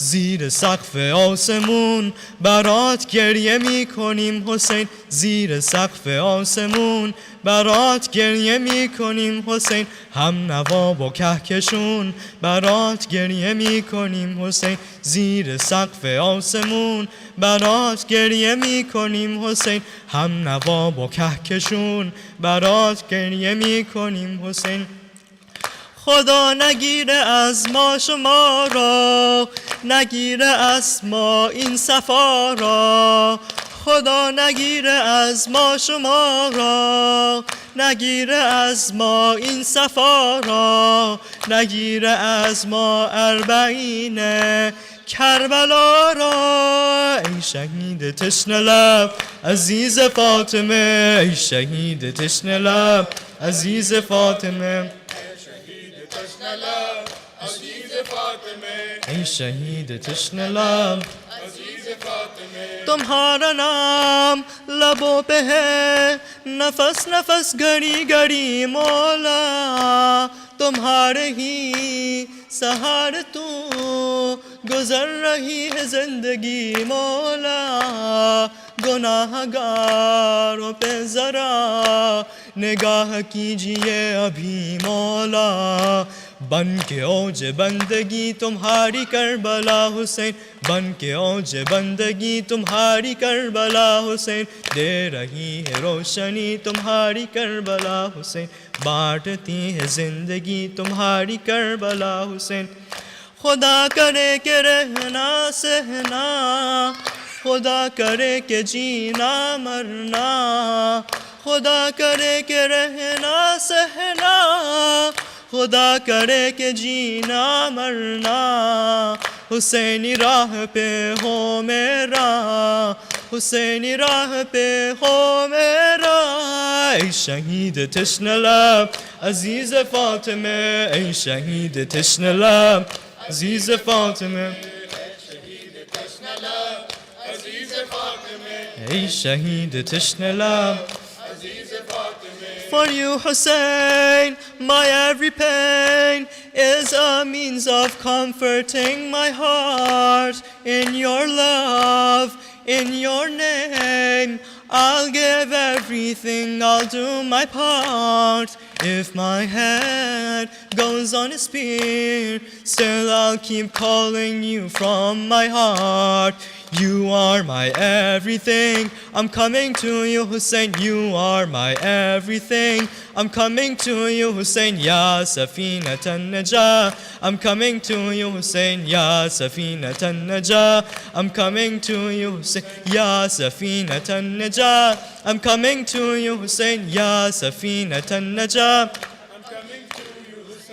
[SPEAKER 2] زیر سقف آسمون برات گریه می کنیم حسین، زیر سقف آسمون برات گریه می کنیم حسین، هم نوا و کهکشون برات گریه می کنیم حسین، زیر سقف آسمون برات گریه می کنیم حسین، هم نوا و کهکشون برات گریه می کنیم حسین. خدا نگیره از ما شما را، نگیره از ما این صفا را، خدا نگیره از ما شما را، نگیره از ما این صفا را، نگیره از ما اربعین کربلا را. ای شهید تشنه لب عزیز فاطمه، ای شهید تشنه لب عزیز فاطمه، ای شهید تشنه لب तुम्हारा नाम लबों पे है, नफस नफस घड़ी घड़ी मौला, तुम्हारे ही सहारे तू गुजर रही है जिंदगी मौला, गुनाहगारों पे जरा निगाह कीजिए अभी मौला, बन के औज बंदगी तुम्हारी करबला हुसैन, बन के औज बंदगी तुम्हारी करबला हुसैन, दे रही है रोशनी तुम्हारी करबला हुसैन, बांटती है जिंदगी तुम्हारी करबला हुसैन। खुदा करे के रहना सहना, खुदा करे के जीना मरना, खुदा करे के रहना सहना, खुदा करे के जीना मरना, हुसैनी राह पे हो मेरा, हुसैनी राह पे हो मेरा। ऐ शहीद तश्ने लब अजीज फातिमे, ऐ शहीद तश्ने लब अजीज फातिमे, ऐ शहीद तश्ने लब। For you, Hussein, my every pain is a means of comforting my heart. In your love, in your name, I'll give everything, I'll do my part. If my head goes on a spear, still I'll keep calling you from my heart. You are my everything, I'm coming to you, Hussein. You are my everything, I'm coming to you, Hussein. Ya Safinat an-Najah, I'm coming to you, Hussein. Ya Safinat an-Najah, I'm coming to you, Hussein. Ya Safinat an-Najah, I'm coming to you, Hussein. Ya Safinat an-Najah,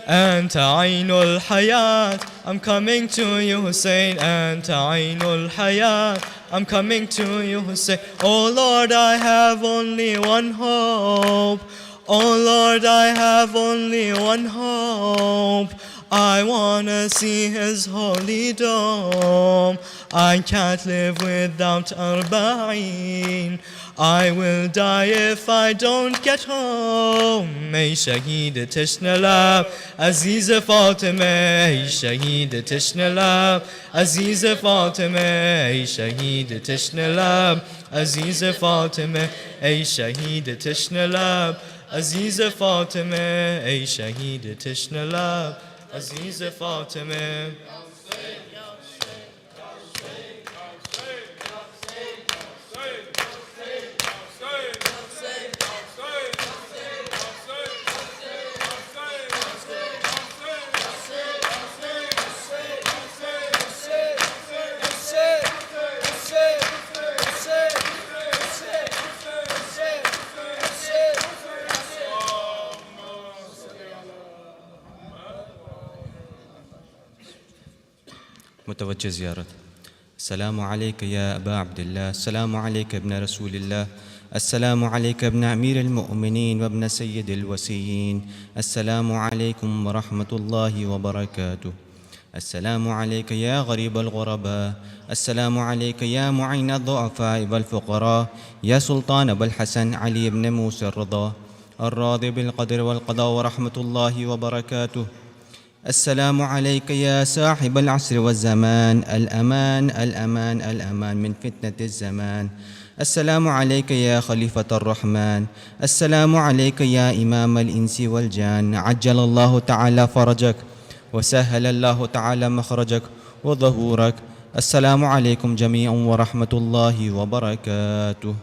[SPEAKER 2] أنت عين الحياة, I'm coming to you, Hussein. أنت عين الحياة, I'm coming to you, Hussein. Oh Lord, I have only one hope. Oh Lord, I have only one hope. I wanna see His holy dome. I can't live without Arbaeen. I will die if I don't get home. Ey shahid tishne lab Aziz Fatima, ey shahid tishne lab Aziz Fatima, ey shahid tishne lab Aziz Fatima, ey shahid tishne lab Aziz Fatima, ey shahid tishne lab Aziz Fatima.
[SPEAKER 6] متوجه زيارة. السلام عليك يا أبا عبد الله، السلام عليك ابن رسول الله، السلام عليك ابن أمير المؤمنين وابن سيد الوسيين، السلام عليكم ورحمة الله وبركاته. السلام عليك يا غريب الغرباء، السلام عليك يا معين الضعفاء والفقراء، يا سلطان أبو الحسن علي بن موسى الرضا، الراضي بالقدر والقضاء ورحمة الله وبركاته. السلام عليك يا صاحب العصر والزمان، الأمان الأمان الأمان من فتنة الزمان. السلام عليك يا خليفة الرحمن، السلام عليك يا إمام الإنس والجان. عجل الله تعالى فرجك وسهل الله تعالى مخرجك وظهورك. السلام عليكم جميعا ورحمة الله وبركاته.